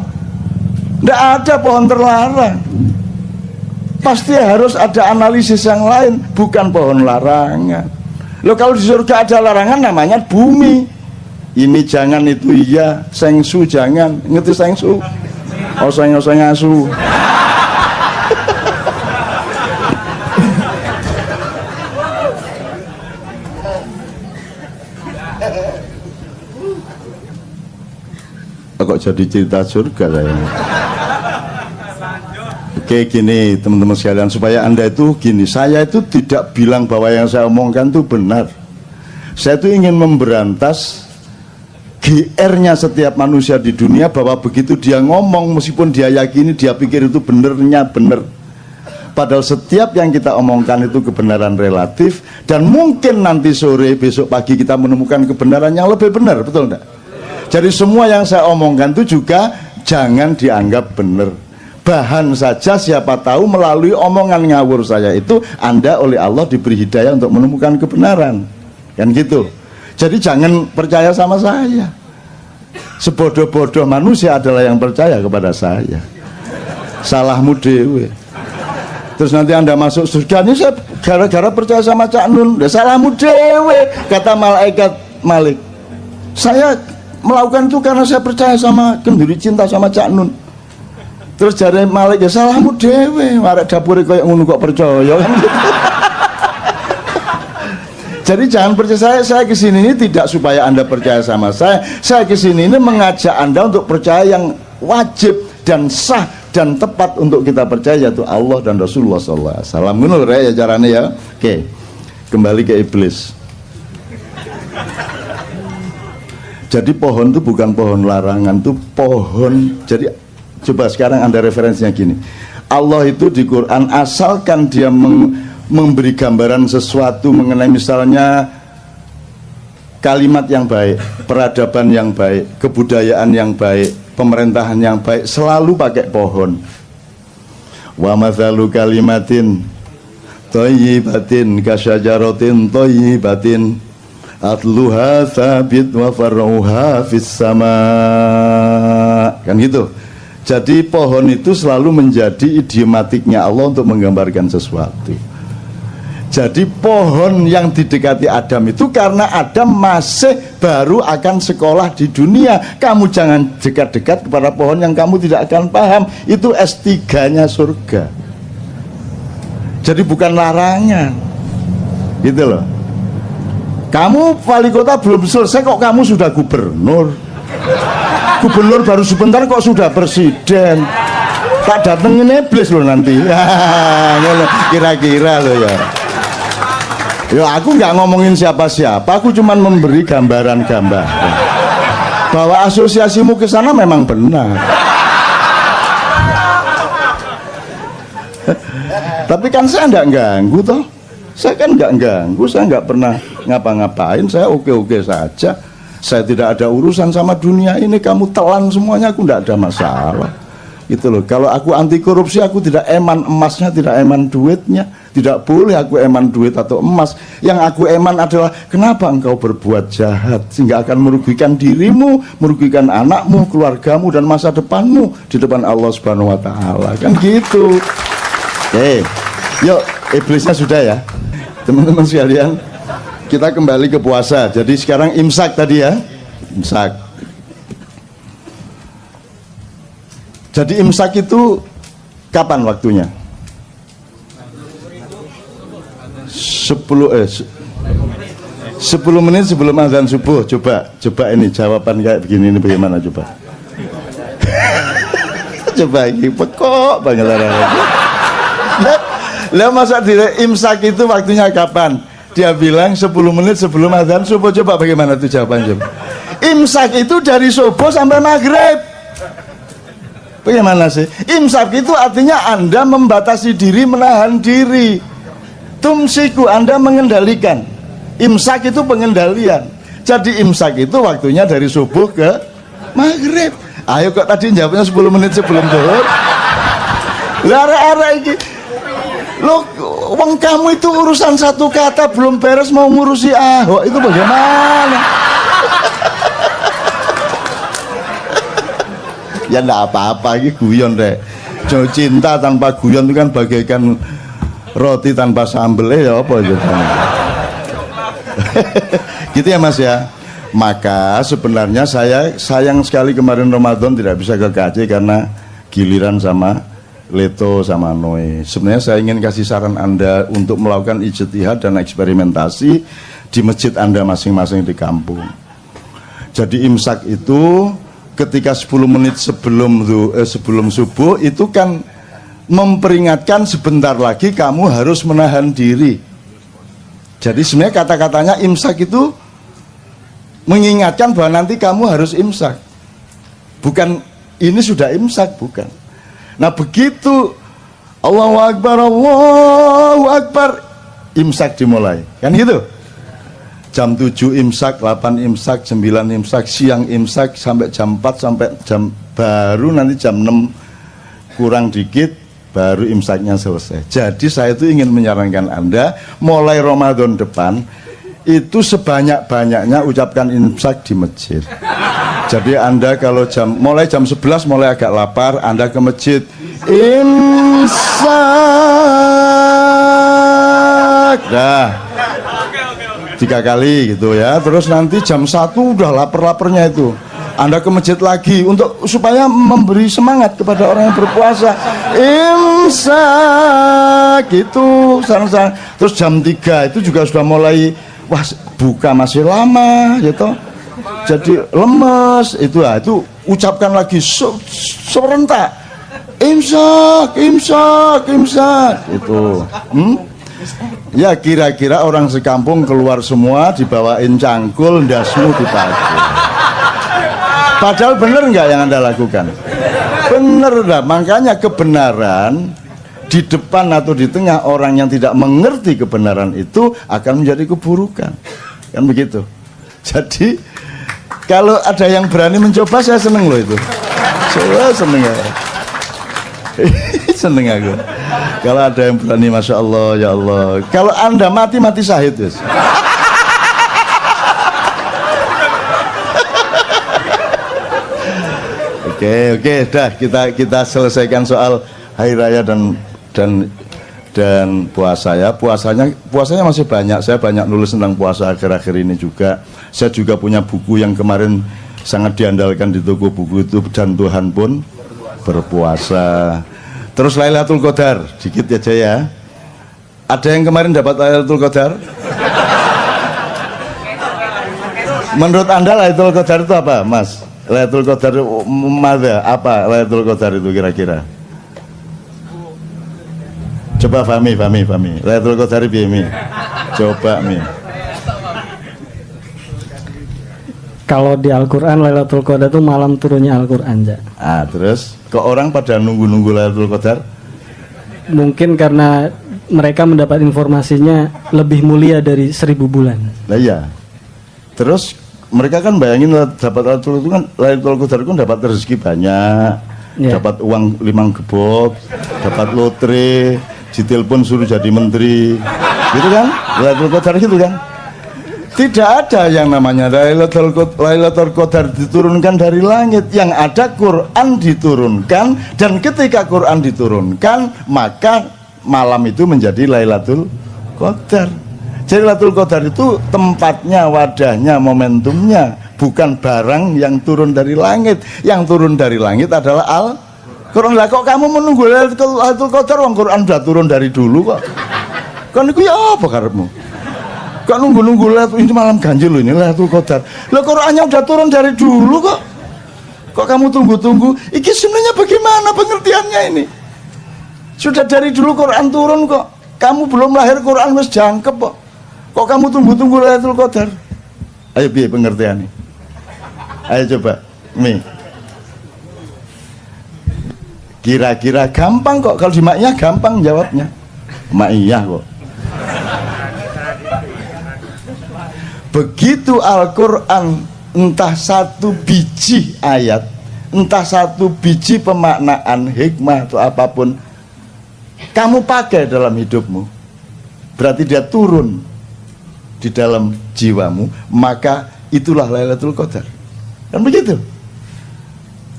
tidak ada pohon terlarang. Pasti harus ada analisis yang lain, bukan pohon larangan. Loh, kalau di surga ada larangan, namanya bumi. Ini jangan, itu iya, sengsu jangan, ngerti sengsu? Oseng-oseng asu. Kok jadi cerita surga kayaknya. Oke, gini teman-teman sekalian, supaya Anda itu gini, saya itu tidak bilang bahwa yang saya omongkan itu benar. Saya itu ingin memberantas GR-nya setiap manusia di dunia, bahwa begitu dia ngomong, meskipun dia yakini, dia pikir itu benernya bener. Padahal setiap yang kita omongkan itu kebenaran relatif, dan mungkin nanti sore, besok pagi kita menemukan kebenaran yang lebih benar, betul enggak? Jadi semua yang saya omongkan itu juga jangan dianggap benar. Bahan saja, siapa tahu melalui omongan ngawur saya itu Anda oleh Allah diberi hidayah untuk menemukan kebenaran. Kan gitu. Jadi jangan percaya sama saya. Sebodoh-bodoh manusia adalah yang percaya kepada saya. Salahmu dewe. Terus nanti Anda masuk surga, ini saya gara-gara percaya sama Cak Nun. Salahmu dewe, kata malaikat Malik. Saya melakukan itu karena saya percaya sama, kenduri cinta sama Cak Nun. Terus jare Malik, ya salahmu dewe, marek dapure koyo ngono kok percaya kan. Jadi jangan percaya saya kesini ini tidak supaya Anda percaya sama saya kesini ini mengajak Anda untuk percaya yang wajib dan sah dan tepat untuk kita percaya, yaitu Allah dan Rasulullah SAW. Ngono ya carane ya. Oke, kembali ke iblis. Jadi pohon itu bukan pohon larangan, itu pohon. Jadi coba sekarang Anda referensinya gini. Allah itu di Quran, asalkan dia memberi gambaran sesuatu mengenai misalnya kalimat yang baik, peradaban yang baik, kebudayaan yang baik, pemerintahan yang baik, selalu pakai pohon. Wa mathalu kalimatin thayyibatin kasyajaratin thayyibatin atluha thabit wa far'uha fis sama, kan gitu. Jadi pohon itu selalu menjadi idiomatiknya Allah untuk menggambarkan sesuatu. Jadi pohon yang didekati Adam itu karena Adam masih baru akan sekolah di dunia. Kamu jangan dekat-dekat kepada pohon yang kamu tidak akan paham. Itu S3-nya surga. Jadi bukan larangan, gitu loh. Kamu wali kota belum selesai kok kamu sudah gubernur. Gubernur baru sebentar kok sudah presiden. Tak datengin iblis loh nanti. Kira-kira loh ya. Ya aku nggak ngomongin siapa-siapa, aku cuma memberi gambaran-gambar bahwa asosiasimu ke sana memang benar. Tapi kan saya nggak ganggu toh. Saya kan nggak ganggu, saya nggak pernah ngapa-ngapain, saya oke-oke saja. Saya tidak ada urusan sama dunia ini, kamu telan semuanya, aku nggak ada masalah. Gitu loh. Kalau aku anti korupsi, aku tidak eman emasnya, tidak eman duitnya. Tidak boleh aku eman duit atau emas. Yang aku eman adalah kenapa engkau berbuat jahat sehingga akan merugikan dirimu, merugikan anakmu, keluargamu, dan masa depanmu di depan Allah Subhanahu wa Ta'ala. Kan gitu. Oke, yuk iblisnya sudah ya, teman-teman sekalian. Kita kembali ke puasa. Jadi sekarang imsak tadi ya, imsak. Jadi imsak itu kapan waktunya? 10 menit sebelum azan subuh. Coba ini jawaban kayak begini ini bagaimana coba? Coba ini pekok banget orang. Lah masa dire imsak itu waktunya kapan? Dia bilang 10 menit sebelum azan subuh. Coba bagaimana tuh jawabannya? Imsak itu dari subuh sampai maghrib. Bagaimana sih? Imsak itu artinya Anda membatasi diri, menahan diri. Tumsiku, Anda mengendalikan. Imsak itu pengendalian. Jadi imsak itu waktunya dari subuh ke maghrib. Ayo kok tadi jawabnya 10 menit sebelum zuhur. Lara-ara iki. Loh, wong kamu itu urusan satu kata belum beres mau ngurusi Ahok, itu bagaimana? Ya enggak apa-apa, ini guyon deh. Cinta tanpa guyon itu kan bagaikan roti tanpa sambel, ya apa aja. Gitu ya Mas ya. Maka sebenarnya saya sayang sekali kemarin Ramadan tidak bisa ke KJ karena giliran sama Leto sama Noe. Sebenarnya saya ingin kasih saran Anda untuk melakukan ijtihad dan eksperimentasi di masjid Anda masing-masing di kampung. Jadi imsak itu ketika 10 menit sebelum subuh itu kan memperingatkan sebentar lagi kamu harus menahan diri. Jadi sebenarnya kata-katanya imsak itu mengingatkan bahwa nanti kamu harus imsak. Bukan ini sudah imsak, bukan. Nah begitu Allahu Akbar, imsak dimulai. Kan gitu? Jam 7 imsak, 8 imsak, 9 imsak, siang imsak sampai jam 4 sampai baru nanti jam 6 kurang dikit baru imsaknya selesai. Jadi saya itu ingin menyarankan Anda mulai Ramadan depan itu sebanyak-banyaknya ucapkan imsak di masjid. Jadi Anda kalau mulai jam 11 mulai agak lapar, Anda ke masjid imsak. Dah 3 kali gitu ya. Terus nanti jam 1 udah lapar-laparnya itu Anda ke masjid lagi untuk supaya memberi semangat kepada orang yang berpuasa. Imsak gitu. Terus jam 3 itu juga sudah mulai wah buka masih lama gitu. Jadi lemes itu ucapkan lagi serentak. Imsak itu. Ya kira-kira orang sekampung keluar semua dibawain cangkul, ndasmu dipakai. Padahal benar nggak yang Anda lakukan? Benar dah. Makanya kebenaran di depan atau di tengah orang yang tidak mengerti kebenaran itu akan menjadi keburukan. Kan begitu. Jadi kalau ada yang berani mencoba saya seneng loh itu. Saya seneng ya. Seneng aku. Kalau ada yang berani, masya Allah, ya Allah. Kalau Anda mati syahid, yes. Oke, dah kita selesaikan soal hari raya dan puasa ya. Puasanya masih banyak. Saya banyak nulis tentang puasa akhir-akhir ini juga. Saya juga punya buku yang kemarin sangat diandalkan di toko buku itu, dan Tuhan pun berpuasa. Terus Lailatul Qadar, dikit aja ya. Ada yang kemarin dapat Lailatul Qadar? Menurut Anda Lailatul Qadar itu apa, Mas? Lailatul Qadar apa Lailatul Qadar itu kira-kira? Coba Fami. Lailatul Qadar piye mi? Coba mi. Kalau di Al-Quran Lailatul Qadar itu malam turunnya Al-Quran ya. Terus kok orang pada nunggu Lailatul Qadar? Mungkin karena mereka mendapat informasinya lebih mulia dari 1000 bulan. Nah iya. Terus mereka kan bayangin dapat Lailatul Qadar itu dapat rezeki banyak, dapat uang 5 gebok, dapat lotre, ditelepon suruh jadi menteri, gitu kan? Lailatul Qadar gitu kan? Tidak ada yang namanya Lailatul Qadar diturunkan dari langit. Yang ada Quran diturunkan, dan ketika Quran diturunkan maka malam itu menjadi Lailatul Qadar. Jadi Lailatul Qadar itu tempatnya, wadahnya, momentumnya, bukan barang yang turun dari langit. Yang turun dari langit adalah Al-Quran. Lah kok kamu menunggu Lailatul Qadar, wong Quran sudah turun dari dulu kok. Kan itu ya apa karepmu? Kok nunggu ini malam ganjil loh, ini Lailatul Qadar. Lah Qurannya udah turun dari dulu kok. Kok kamu tunggu-tunggu? Iki sebenarnya bagaimana pengertiannya ini? Sudah dari dulu Quran turun kok. Kamu belum lahir Quran wis jangkep kok. Kok kamu tunggu-tunggu Lailatul Qadar? Ayo piye pengertiannya? Ayo coba, Mi. Kira-kira gampang kok, kalau di Ma'iyah gampang jawabnya. Ma'iyah kok. Begitu Al-Quran, entah satu biji ayat, entah satu biji pemaknaan, hikmah atau apapun, kamu pakai dalam hidupmu, berarti dia turun di dalam jiwamu, maka itulah Lailatul Qadar. Kan begitu.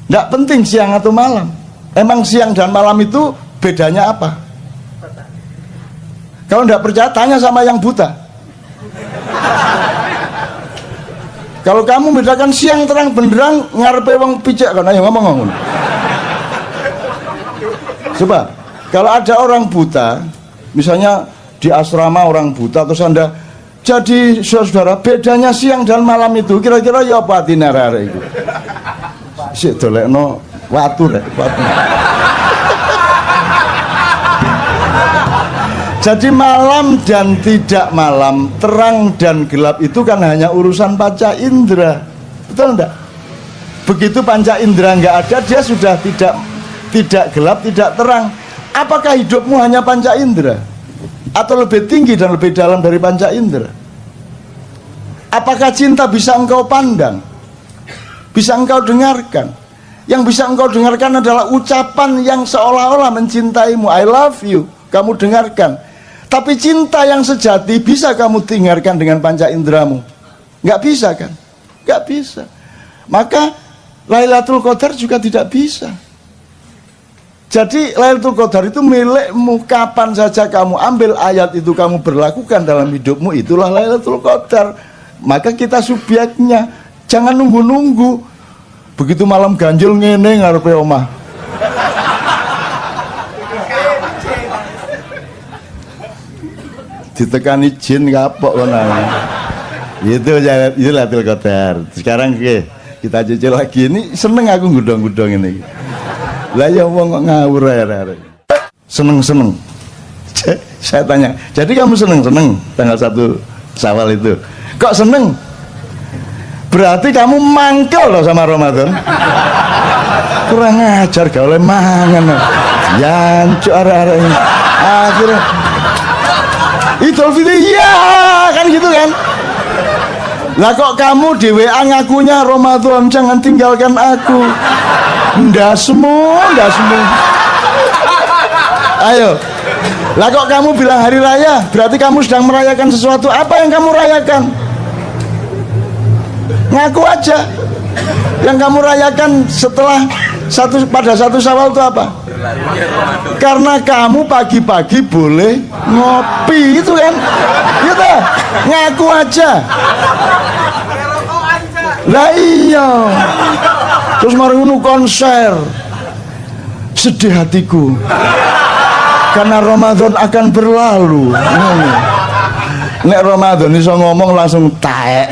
Tidak penting siang atau malam. Emang siang dan malam itu bedanya apa? Kalau tidak percaya, tanya sama yang buta. Kalau kamu bedakan siang terang benderang, ngarepe wong picek kan, ayo ngomong. Coba, kalau ada orang buta, misalnya di asrama orang buta, terus Anda jadi saudara, bedanya siang dan malam itu kira-kira ya apa tinarare itu? Sik dolekno watu rek, watu. Jadi malam dan tidak malam, terang dan gelap itu kan hanya urusan panca indera. Betul enggak? Begitu panca indera enggak ada, dia sudah tidak gelap, tidak terang. Apakah hidupmu hanya panca indera? Atau lebih tinggi dan lebih dalam dari panca indera? Apakah cinta bisa engkau pandang? Bisa engkau dengarkan? Yang bisa engkau dengarkan adalah ucapan yang seolah-olah mencintaimu. I love you. Kamu dengarkan. Tapi cinta yang sejati bisa kamu dengarkan dengan panca inderamu? Nggak bisa kan? Nggak bisa. Maka Lailatul Qadar juga tidak bisa. Jadi Lailatul Qadar itu milikmu. Kapan saja kamu ambil ayat itu, kamu berlakukan dalam hidupmu, itulah Lailatul Qadar. Maka kita subjeknya. Jangan nunggu-nunggu. Begitu malam ganjil ngene ngarepe omah. Ditekani jin kapok kono. Itu Lailatul Qadar. Sekarang kita cicil lagi, ini seneng aku gudong-gudong ini. Lah ya wong kok ngawur ae. Seneng-seneng. Saya tanya, jadi kamu seneng-seneng tanggal 1 Syawal itu? Kok seneng? Berarti kamu mangkel loh sama Ramadan. Kurang ajar gak oleh mangan. Jancuk arek-arek ini. Akhirnya Idul Fitri, ya kan gitu kan. Lah kok kamu di WA ngakunya Ramadan, jangan tinggalkan aku. Ndak semua. Ayo. Lah kok kamu bilang hari raya, berarti kamu sedang merayakan sesuatu. Apa yang kamu rayakan? Ngaku aja. Yang kamu rayakan pada 1 Syawal itu apa? Karena kamu pagi-pagi boleh ngopi, itu kan? Gitu. Ngaku aja. Lah iya. Terus mari ngono konser. Sedih hatiku. Karena Ramadan akan berlalu. Nek Ramadan iso ngomong langsung taek.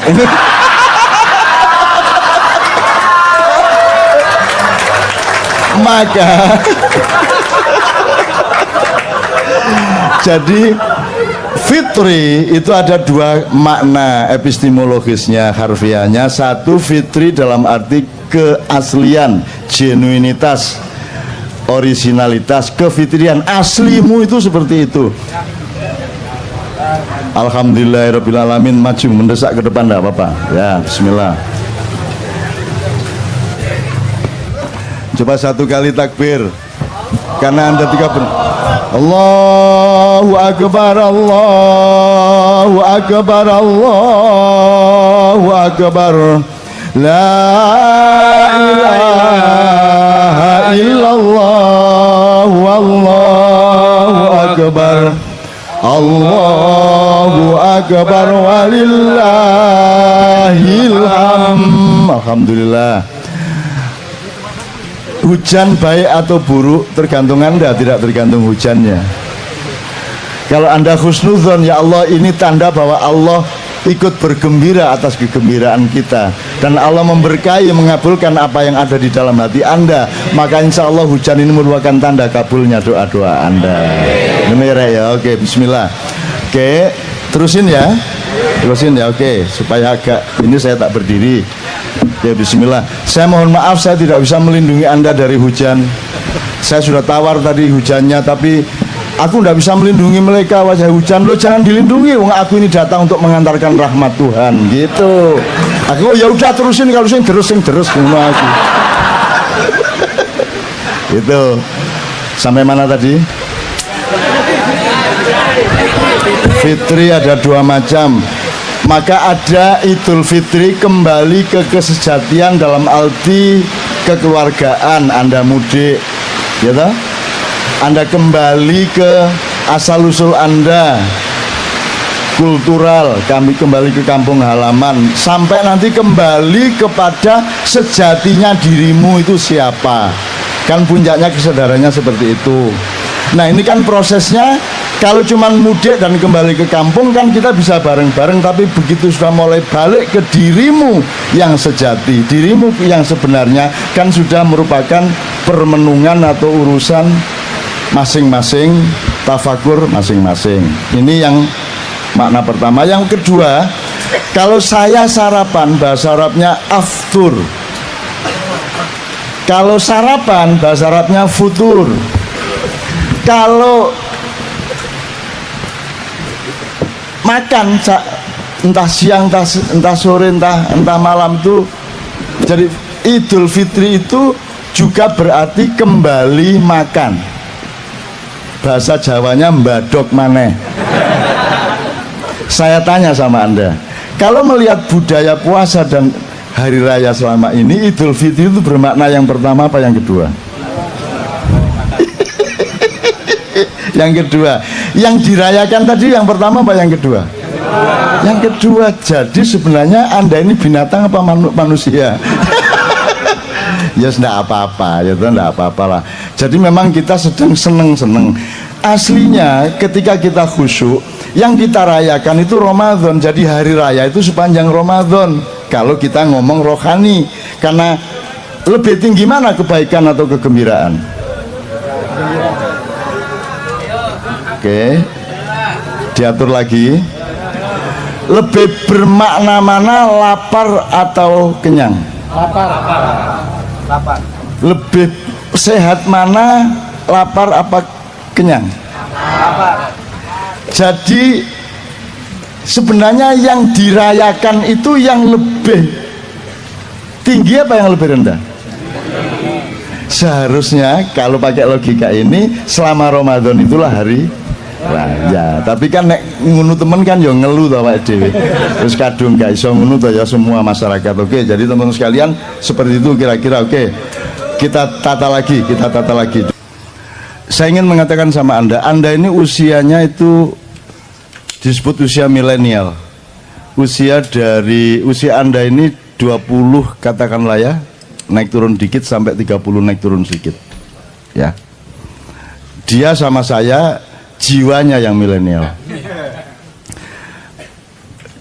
Maka jadi fitri itu ada dua makna epistemologisnya, harfiahnya. Satu, fitri dalam arti keaslian, genuinitas, originalitas, kefitrian, aslimu itu seperti itu. Alhamdulillahirrabbilalamin. Maju mendesak ke depan, enggak apa-apa ya. Bismillah. Coba 1 kali takbir, karena Anda 3 Allahu Akbar, Allahu Akbar, Allahu Akbar, la ilaha illallah, Allahu Akbar, Allahu Akbar, walillahil hamd. Alhamdulillah. Hujan baik atau buruk tergantung Anda, tidak tergantung hujannya. Kalau Anda husnudzon, ya Allah, ini tanda bahwa Allah ikut bergembira atas kegembiraan kita, dan Allah memberkahi, mengabulkan apa yang ada di dalam hati Anda, maka insya Allah hujan ini merupakan tanda kabulnya doa-doa Anda. Ini ya, oke, bismillah. Oke, terusin ya, oke, supaya agak ini saya tak berdiri. Ya, bismillah. Saya mohon maaf, saya tidak bisa melindungi Anda dari hujan. Saya sudah tawar tadi hujannya, tapi aku tidak bisa melindungi mereka. Wajah hujan, lo jangan dilindungi. Wong aku ini datang untuk mengantarkan rahmat Tuhan, gitu. Aku ya udah terusin, kalau sing terus ngono aku. Itu sampai mana tadi? Fitri ada 2 macam. Maka ada Idul Fitri kembali ke kesejatian dalam arti kekeluargaan. Anda mudik, ya toh? Anda kembali ke asal usul Anda, kultural, kami kembali ke kampung halaman, sampai nanti kembali kepada sejatinya dirimu itu siapa. Kan puncaknya kesadarannya seperti itu. Nah ini kan prosesnya. Kalau cuma mudik dan kembali ke kampung kan kita bisa bareng-bareng, tapi begitu sudah mulai balik ke dirimu yang sejati, dirimu yang sebenarnya, kan sudah merupakan permenungan atau urusan masing-masing, tafakur masing-masing. Ini yang makna pertama. Yang kedua, kalau saya sarapan, bahasa Arabnya aftur. Kalau sarapan, bahasa Arabnya futur. Kalau makan entah siang, entah sore, entah malam itu, jadi Idul Fitri itu juga berarti kembali makan. Bahasa Jawanya mbadok maneh. Saya tanya sama Anda, kalau melihat budaya puasa dan hari raya selama ini, Idul Fitri itu bermakna yang pertama apa yang kedua? Yang kedua, yang dirayakan tadi yang pertama apa yang kedua? Yang kedua. Jadi sebenarnya Anda ini binatang apa manusia? Ya tidak apa-apa, ya tidak apa-apa lah. Jadi memang kita sedang seneng-seneng. Aslinya ketika kita khusyuk, yang kita rayakan itu Ramadan. Jadi hari raya itu sepanjang Ramadan. Kalau kita ngomong rohani, karena lebih tinggi mana kebaikan atau kegembiraan? Oke, diatur lagi. Lebih bermakna mana, lapar atau kenyang? Lapar. Lebih sehat mana, lapar apa kenyang? Lapar. Jadi sebenarnya yang dirayakan itu yang lebih tinggi apa yang lebih rendah? Seharusnya kalau pakai logika ini, selama Ramadan itulah hari raya. Tapi kan nek ngunu temen kan yo ngeluh to awake dhewe. Terus kadung gak iso ngunu to ya semua masyarakat. Oke, jadi teman-teman sekalian seperti itu kira-kira. Oke. Kita tata lagi. Saya ingin mengatakan sama Anda ini usianya itu disebut usia milenial. Usia Anda ini 20 katakanlah ya, naik turun dikit sampai 30 naik turun sedikit. Ya. Dia sama saya jiwanya yang milenial.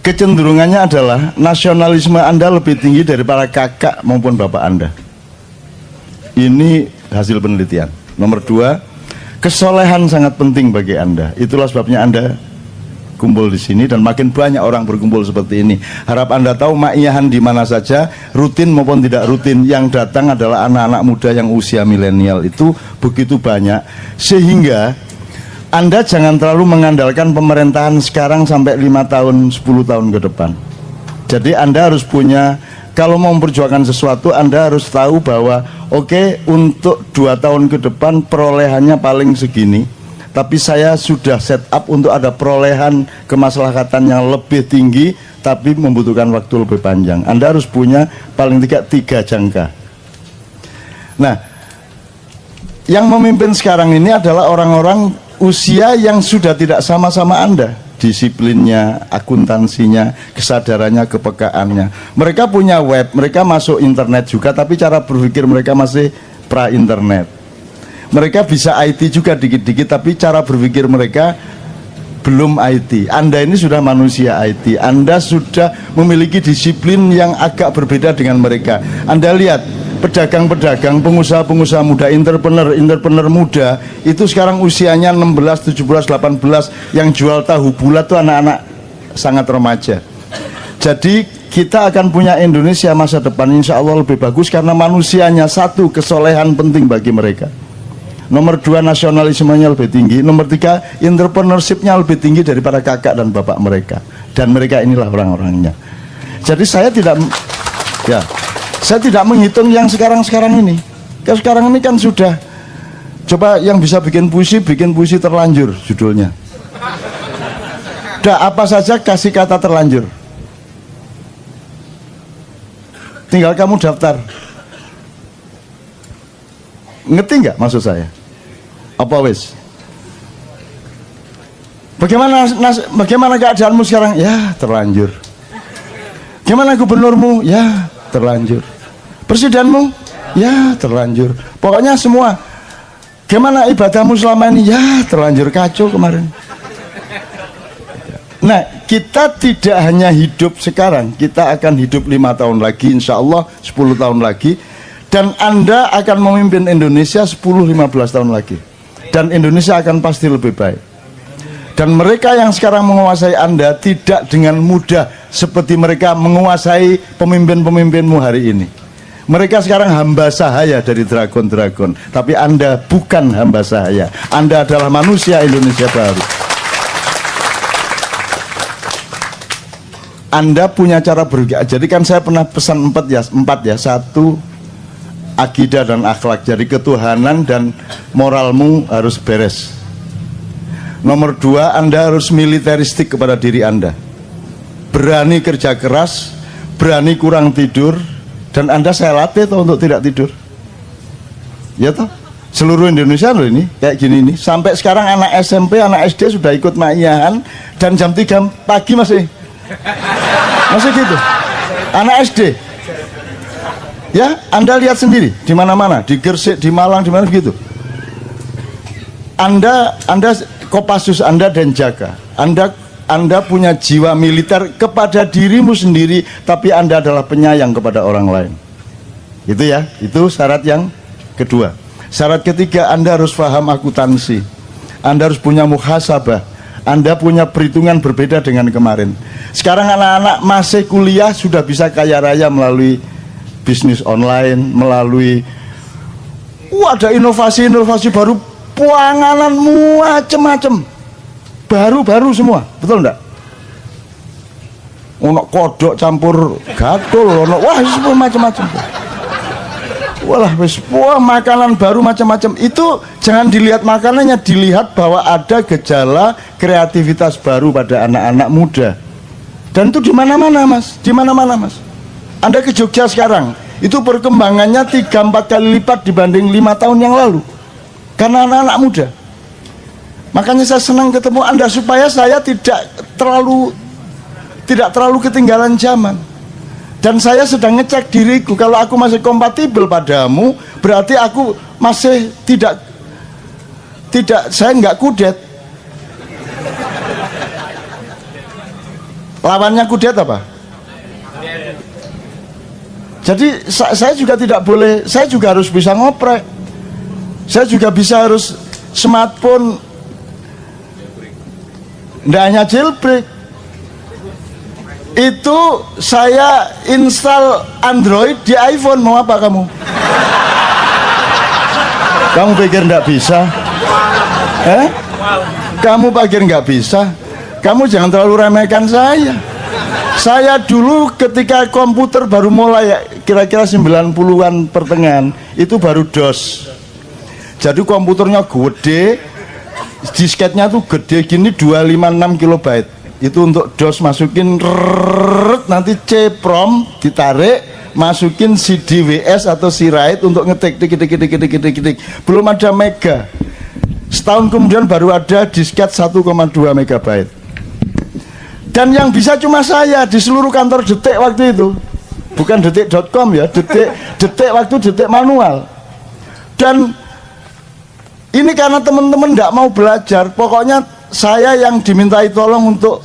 Kecenderungannya adalah nasionalisme Anda lebih tinggi dari para kakak maupun bapak Anda. Ini hasil penelitian. Nomor 2, kesolehan sangat penting bagi Anda. Itulah sebabnya Anda kumpul di sini dan makin banyak orang berkumpul seperti ini. Harap Anda tahu ma'iyahan di mana saja, rutin maupun tidak rutin, yang datang adalah anak-anak muda yang usia milenial itu begitu banyak, sehingga Anda jangan terlalu mengandalkan pemerintahan sekarang sampai 5 tahun, 10 tahun ke depan. Jadi Anda harus punya, kalau mau memperjuangkan sesuatu, Anda harus tahu bahwa oke, untuk 2 tahun ke depan perolehannya paling segini, tapi saya sudah set up untuk ada perolehan kemaslahatan yang lebih tinggi, tapi membutuhkan waktu lebih panjang. Anda harus punya paling tidak 3 jangka. Nah, yang memimpin sekarang ini adalah orang-orang usia yang sudah tidak sama-sama Anda, disiplinnya, akuntansinya, kesadarannya, kepekaannya. Mereka punya web, mereka masuk internet juga, tapi cara berpikir mereka masih pra-internet. Mereka bisa IT juga dikit-dikit, tapi cara berpikir mereka belum IT. Anda ini sudah manusia IT. Anda sudah memiliki disiplin yang agak berbeda dengan mereka. Anda lihat pedagang-pedagang, pengusaha-pengusaha muda, entrepreneur muda itu sekarang usianya 16, 17, 18, yang jual tahu bulat itu anak-anak sangat remaja. Jadi kita akan punya Indonesia masa depan insya Allah lebih bagus karena manusianya satu, kesolehan penting bagi mereka. Nomor 2, nasionalismenya lebih tinggi. Nomor 3, entrepreneurship-nya lebih tinggi daripada kakak dan bapak mereka. Dan mereka inilah orang-orangnya. Jadi saya tidak menghitung yang sekarang-sekarang ini. Kalau sekarang ini kan sudah, coba yang bisa bikin puisi terlanjur judulnya. Udah apa saja kasih kata terlanjur. Tinggal kamu daftar. Ngerti nggak maksud saya? Apa wis? Bagaimana keadaanmu sekarang? Ya, terlanjur. Gimana gubernurmu? Ya, terlanjur. Presidenmu? Ya, terlanjur. Pokoknya semua. Gimana ibadahmu selama ini? Ya, terlanjur, kacau kemarin. Nah, kita tidak hanya hidup sekarang, kita akan hidup 5 tahun lagi, insya Allah 10 tahun lagi. Dan Anda akan memimpin Indonesia 10-15 tahun lagi. Dan Indonesia akan pasti lebih baik. Dan mereka yang sekarang menguasai Anda tidak dengan mudah seperti mereka menguasai pemimpin-pemimpinmu hari ini. Mereka sekarang hamba sahaya dari dragon-dragon. Tapi Anda bukan hamba sahaya. Anda adalah manusia Indonesia baru. Anda punya cara bergerak. Jadi kan saya pernah pesan 4 ya. 1, akidah dan akhlak. Jadi ketuhanan dan moralmu harus beres. Nomor 2, Anda harus militeristik kepada diri Anda. Berani kerja keras, berani kurang tidur. Dan Anda saya latih toh untuk tidak tidur. Ya toh? Seluruh Indonesia loh ini, kayak gini nih. Sampai sekarang anak SMP, anak SD sudah ikut maiyahan. Dan jam 3 pagi masih gitu. Anak SD. Ya, Anda lihat sendiri di mana-mana, di Gresik, di Malang, di mana begitu. Anda Kopassus Anda dan jaga. Anda punya jiwa militer kepada dirimu sendiri, tapi Anda adalah penyayang kepada orang lain. Itu ya, itu syarat yang kedua. Syarat ketiga, Anda harus paham akuntansi. Anda harus punya muhasabah. Anda punya perhitungan berbeda dengan kemarin. Sekarang anak-anak masih kuliah sudah bisa kaya raya melalui bisnis online, melalui ada inovasi-inovasi baru, panganan macam-macam, baru-baru semua, betul enggak? Ono kodok campur gatul, ono semua macam-macam. Makanan baru macam-macam. Itu jangan dilihat makanannya, dilihat bahwa ada gejala kreativitas baru pada anak-anak muda. Dan itu di mana-mana, Mas. Di mana-mana, Mas. Anda ke Jogja sekarang, itu perkembangannya 3-4 kali lipat dibanding 5 tahun yang lalu. Karena anak-anak muda. Makanya saya senang ketemu Anda supaya saya tidak terlalu ketinggalan zaman. Dan saya sedang ngecek diriku, kalau aku masih kompatibel padamu, berarti aku masih tidak saya nggak kudet. Lawannya kudet apa? Jadi saya juga tidak boleh, saya juga harus bisa ngoprek. Saya juga bisa harus smartphone, tidak hanya jailbreak. Itu saya install Android di iPhone. Mau apa kamu? Kamu pikir tidak bisa? Kamu pikir nggak bisa? Kamu jangan terlalu remehkan saya. Saya dulu ketika komputer baru mulai kira-kira 90-an pertengahan, itu baru DOS. Jadi komputernya gede, disketnya tuh gede gini, 256 kilobyte. Itu untuk DOS, masukin nanti C-prom ditarik, masukin CD-WS atau C-write untuk ngetik tik. Belum ada mega. Setahun kemudian baru ada disket 1,2 megabyte. Dan yang bisa cuma saya di seluruh kantor Detik waktu itu. Bukan detik.com ya, detik waktu detik manual. Dan ini karena teman-teman tidak mau belajar. Pokoknya saya yang dimintai tolong untuk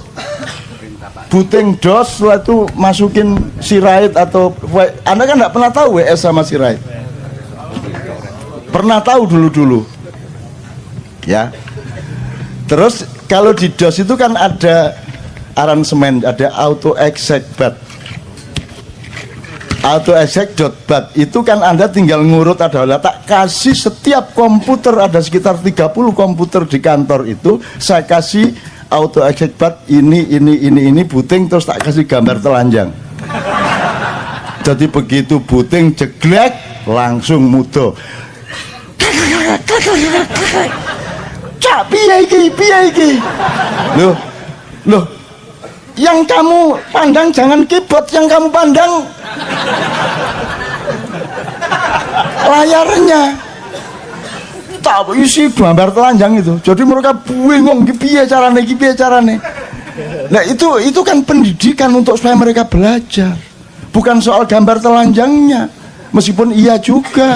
booting DOS, setelah itu masukin C-write atau Anda kan tidak pernah tahu WS sama C-write. Pernah tahu dulu-dulu. Ya. Terus kalau di DOS itu kan ada aransemen, ada auto exec bat. autoexec.bat itu kan Anda tinggal ngurut, adalah tak kasih setiap komputer, ada sekitar 30 komputer di kantor itu, saya kasih autoexec.bat ini booting, terus tak kasih gambar telanjang. Jadi begitu booting jeglek langsung mudo. Cak piye iki? Loh, yang kamu pandang jangan keyboard, yang kamu pandang layarnya. Tak isi gambar telanjang itu. Jadi mereka bingung piye carane. Nah, itu kan pendidikan untuk supaya mereka belajar. Bukan soal gambar telanjangnya. Meskipun iya juga.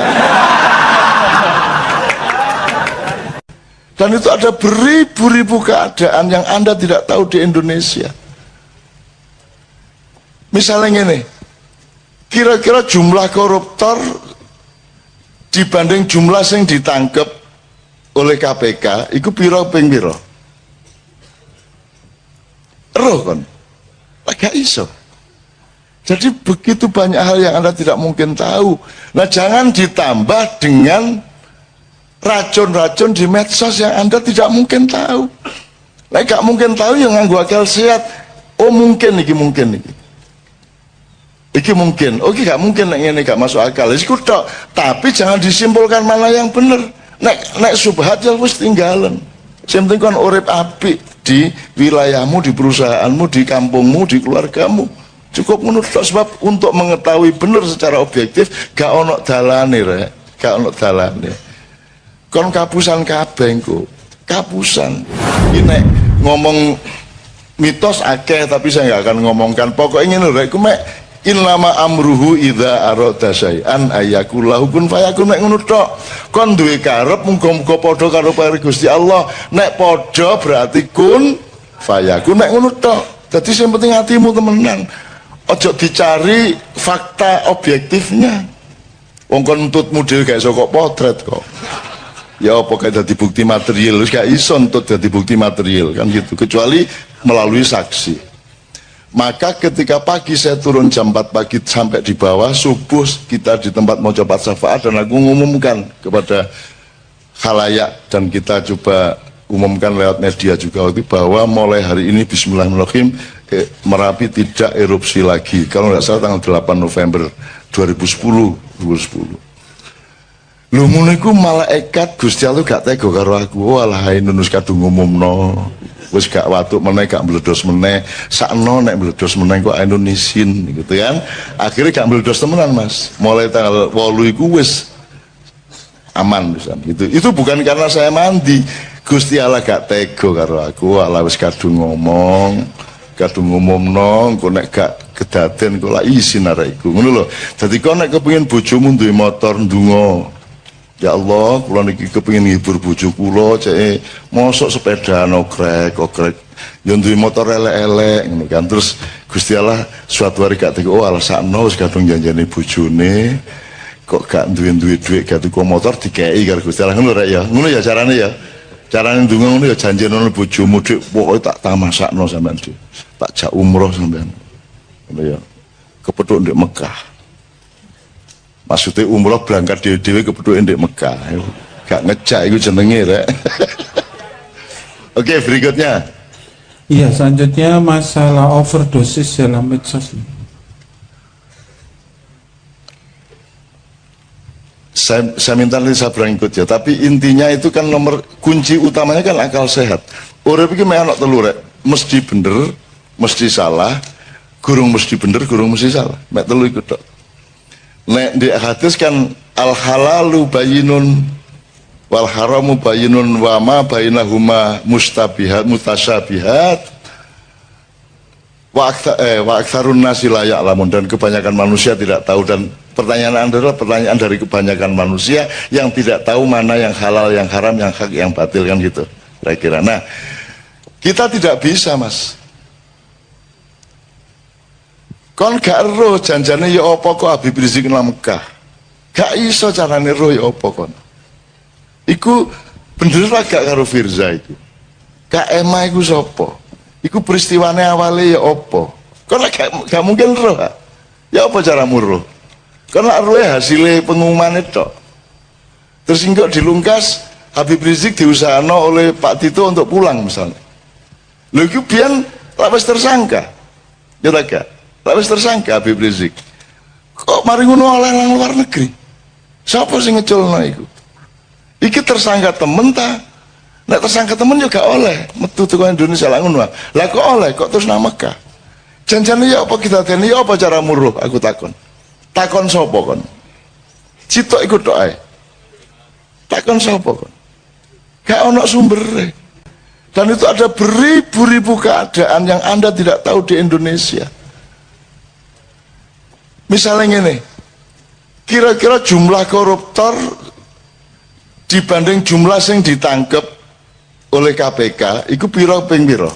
Dan itu ada beribu-ribu keadaan yang Anda tidak tahu di Indonesia. Misalnya ini, kira-kira jumlah koruptor dibanding jumlah yang ditangkap oleh KPK, itu piro ping piro? Roh kan? Gak iso. Jadi begitu banyak hal yang Anda tidak mungkin tahu. Nah, jangan ditambah dengan racun-racun di medsos yang Anda tidak mungkin tahu. Nah, gak mungkin tahu yang nganggo akal sehat. Oh mungkin iki mungkin. Oke, gak mungkin ini gak masuk akal. Iku tok. Tapi jangan disimpulkan mana yang benar. Nek subhat ya wis tinggalan. Sing penting kon urip apik di wilayahmu, di perusahaanmu, di kampungmu, di keluargamu. Cukup menurut sebab untuk mengetahui benar secara objektif gak ono dalane rek, gak ono dalane. Kon kapusan kabeh engko. Kapusan. Ini ngomong mitos akeh tapi saya nggak akan ngomongkan. Pokoknya ngene rek, ku mek innama amruhu idza arada syai'an ayakul lahu kun fayakun. Nek ngono tok. Kon duwe karep muga-muga padha karo pare Gusti Allah. Nek padha berarti kun fayakun. Nek ngono tok. Dadi sing penting hatimu temenan. Ojo dicari fakta objektifnya. Wong kon nuntut model gak iso kok potret kok. Ya apa kayak jadi bukti material, gak iso untuk jadi bukti material kan gitu, kecuali melalui saksi. Maka ketika pagi saya turun jam 4 pagi sampai di bawah, subuh kita di tempat mau coba syafaat, dan aku mengumumkan kepada khalayak dan kita coba umumkan lewat media juga waktu bahwa mulai hari ini bismillahirrahmanirrahim Merapi tidak erupsi lagi. Kalau nggak salah tanggal 8 November 2010. Lho ngono iku malaikat Gusti Allah gak tega karo aku. Walah nunus kadung ngumumno. Wis gak watuk meneh, gak meledos meneh. Sakno nek meledos meneh kok Indonesian gitu kan. Akhirnya gak meledos temenan Mas. Mulai tanggal 8 iku wis aman bisa gitu. Itu bukan karena saya mandi. Gusti Allah gak tega karo aku. Walah wis kadung ngumumno, engko nek gak kedaden kok lak isin arek iku. Ngono lho. Dadi kok nek kepengin bojomu duwe motor ndonga. Ya Allah, kula niki kepengin ngibur bojo kula, cek mosok sepeda okrek. Yo duwe motor elek-elek ngono kan. Terus Gusti Allah suatu hari gak teko, oh alasakno wis kadung janjane bojone. Kok gak duwe duit gak tuku motor dikei karo Gusti Allah ngono rek ya. Ngono ya carane ya. Carane ndonga ngono ya janjene bojomu dik pokoke tak tamasakno sampean dik. Tak jak umroh sampean. Ngono ya. Kepethuk ndek Mekah. Maksudnya umroh berangkat dewe kepethuk ndek Mekah. Gak ngejak iku jenenge rek. Oke, berikutnya. Iya, selanjutnya masalah overdosis dalam medsos. Saya minta nanti saya berangkut ya, tapi intinya itu kan nomor kunci utamanya kan akal sehat. Urip iki mek ana telu rek, mesti bener, mesti salah, gurung mesti bener, gurung mesti salah. Mek telu iku tok. Nek di hadis kan al halalu bayyinun wal haramu bayyinun wa ma bainahuma mutasyabihat wa aktsarun nasi la ya'lamun, dan kebanyakan manusia tidak tahu. Dan pertanyaan Anda adalah pertanyaan dari kebanyakan manusia yang tidak tahu mana yang halal, yang haram, yang hak, yang batil kan gitu kira-kira. Nah, kita tidak bisa Mas. Kon gak roh janjane ya apa kok Habib Rizik nang Mekah. Gak iso carane roh ya apa kon. Iku bener lah gak karo Firza iku. Kak Ema iku sapa? Iku peristiwane awale ya apa? Kon gak mungkin roh. Ya apa caramu roh? Karena arwah hasilnya pengumuman itu. Terus enggak dilungkas, Habib Rizik diusahakan oleh Pak Tito untuk pulang misalnya. Lho itu biar lapis tersangka. Ya tak gak? Lapis tersangka Habib Rizik. Kok mari ngono oleh nang luar negeri? Siapa sih ngeculno iku? Iki tersangka temen ta? Nek tersangka temen juga oleh metu teko Indonesia lah ngono. Lah kok oleh kok terus nang Mekah? Janjane ya apa kita teni ya apa cara muruh aku takon. Takon sapa kon? Citok iku tok ae. Takon sapa kon? Gak ono sumbere. Dan itu ada beribu-ribu keadaan yang Anda tidak tahu di Indonesia. Misalnya ini, kira-kira jumlah koruptor dibanding jumlah yang ditangkap oleh KPK, itu piro ping piro?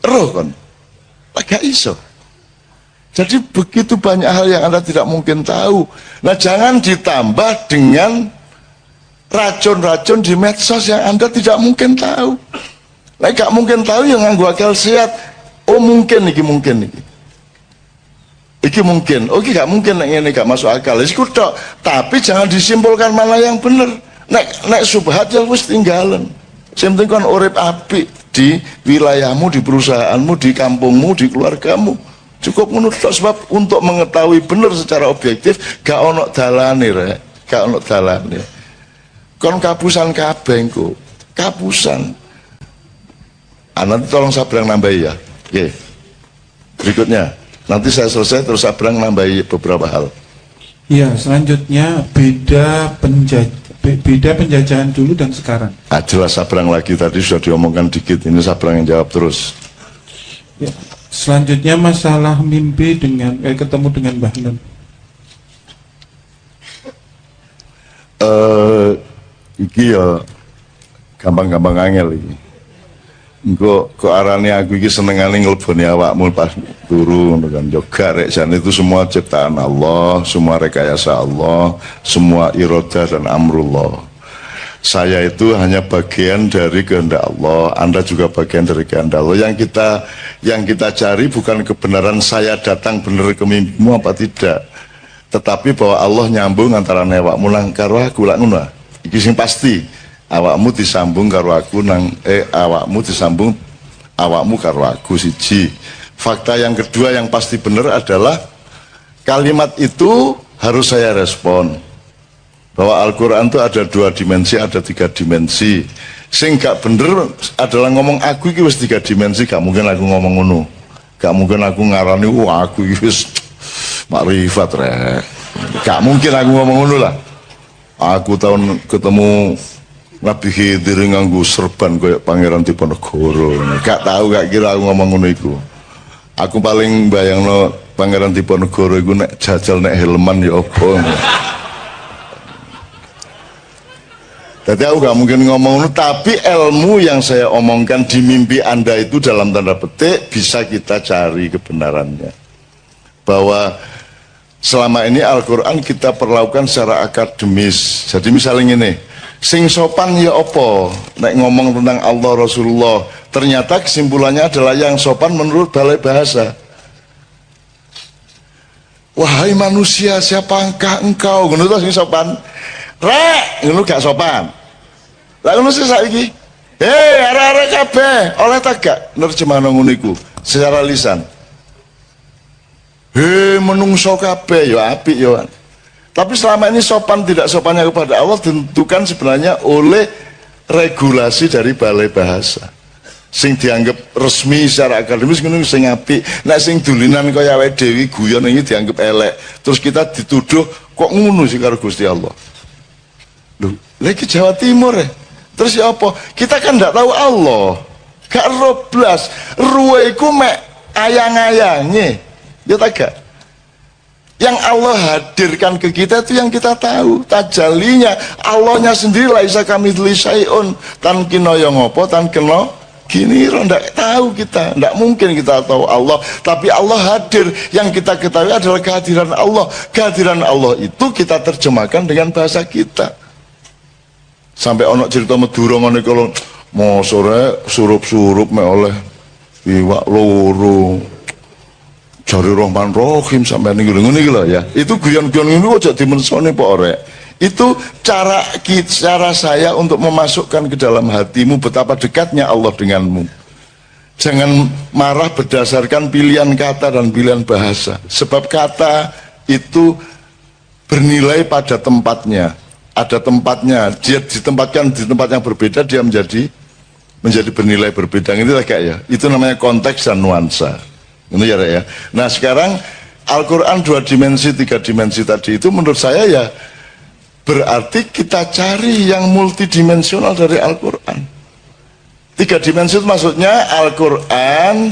Roh kan? Gak iso. Jadi begitu banyak hal yang Anda tidak mungkin tahu. Nah jangan ditambah dengan racun-racun di medsos yang Anda tidak mungkin tahu. Nah gak mungkin tahu yang nganggo akal sehat. Oh mungkin iki mungkin iki. Iki mungkin, oke gak mungkin nek ngene gak masuk akal. Wis kutok, tapi jangan disimpulkan mana yang bener. Nek subhat ya wis tinggalan. Sing penting kon urip apik di wilayahmu, di perusahaanmu, di kampungmu, di keluargamu. Cukup menurut sebab untuk mengetahui bener secara objektif gak ono dalane rek, gak ono dalane. Kon kapusan kabeh engko. Kapusan. Nanti tolong Sabrang nambahi ya. Oke. Berikutnya. Nanti saya selesai terus Sabrang nambahi beberapa hal. Ya, selanjutnya beda penjajahan dulu dan sekarang. Jelas Sabrang lagi tadi sudah diomongkan dikit. Ini Sabrang yang jawab terus. Ya. Selanjutnya masalah mimpi dengan ketemu dengan Mbah Nun. Iki ya gampang-gampang angel iki. Engko kok arane aku iki senengane ngleboni awakmu pas turu ngono kan. Yo gak rek jan itu semua ciptaan Allah, semua rekayasa Allah, semua iroda dan amrullah. Saya itu hanya bagian dari kehendak Allah, Anda juga bagian dari kehendak Allah. Yang kita cari bukan kebenaran saya datang bener ke mimpimu apa tidak, tetapi bahwa Allah nyambung antara awakmu nang karo aku lak ngono. Iki sing pasti. Awakmu disambung karo aku awakmu disambung awakmu karo aku siji. Fakta yang kedua yang pasti benar adalah kalimat itu harus saya respon bahwa Al-Quran itu ada 2 dimensi, ada 3 dimensi. Sing gak bener adalah ngomong aku iki wis 3 dimensi, gak mungkin aku ngomong ngono. Gak mungkin aku ngarani aku iki wis makrifat rek. Gak mungkin aku ngomong ngono lah. Aku tahun ketemu Nabi Khidir nganggo serban kayak Pangeran Diponegoro. Gak tahu, gak kira aku ngomong ngono iku. Aku paling bayangno Pangeran Diponegoro iku nek jajal nek helman ya apa. Jadi aku gak mungkin ngomong ngono, tapi ilmu yang saya omongkan di mimpi Anda itu dalam tanda petik bisa kita cari kebenarannya. Bahwa selama ini Al-Quran kita perlakukan secara akademis. Jadi misalnya ini, sing sopan ya opo nek ngomong tentang Allah Rasulullah, ternyata kesimpulannya adalah yang sopan menurut balai bahasa. Wahai manusia, siapakah engkau? Ngono to sing sopan. Rek, ngono gak sopan. Lah ngono sih saiki. Arek-arek kabeh, oleh ta gak nerjemahno ngono iku secara lisan. Menungso kabeh ya apik ya. Tapi selama ini sopan tidak sopannya kepada Allah ditentukan sebenarnya oleh regulasi dari balai bahasa. Sing dianggap resmi secara akademis ngono sing apik. Nek sing dulinan kaya awake dhewe guyon iki dianggap elek. Terus kita dituduh kok ngono sih karo Gusti Allah. Loh, lagi Jawa Timur ya. Terus ya apa? Kita kan ndak tahu Allah. Gak roblas. Ruwe iku mek ayang-ayange. Ya tak gak? Yang Allah hadirkan ke kita itu yang kita tahu tajalinya. Allahnya sendiri laisa kamitsli syai'un, tan kena yang ngopo tan kena gini ndak tahu kita, ndak mungkin kita tahu Allah, tapi Allah hadir. Yang kita ketahui adalah kehadiran Allah. Kehadiran Allah itu kita terjemahkan dengan bahasa kita. Sampai ono cerita Madura ngene kalau mau sore surup-surup mek oleh iwak loro Jari Rahman Rahim sampai nih lho ya. Itu guyon-guyon ini kok dimensoni Pak Orek. Itu cara saya untuk memasukkan ke dalam hatimu betapa dekatnya Allah denganmu. Jangan marah berdasarkan pilihan kata dan pilihan bahasa. Sebab kata itu bernilai pada tempatnya. Ada tempatnya, dia ditempatkan di tempat yang berbeda, dia menjadi bernilai berbeda. Ini lah kayak ya. Itu namanya konteks dan nuansa. Ini ya, ya. Nah sekarang Al-Quran 2 dimensi, 3 dimensi tadi itu menurut saya ya berarti kita cari yang multidimensional dari Al-Quran. 3 dimensi itu maksudnya Al-Quran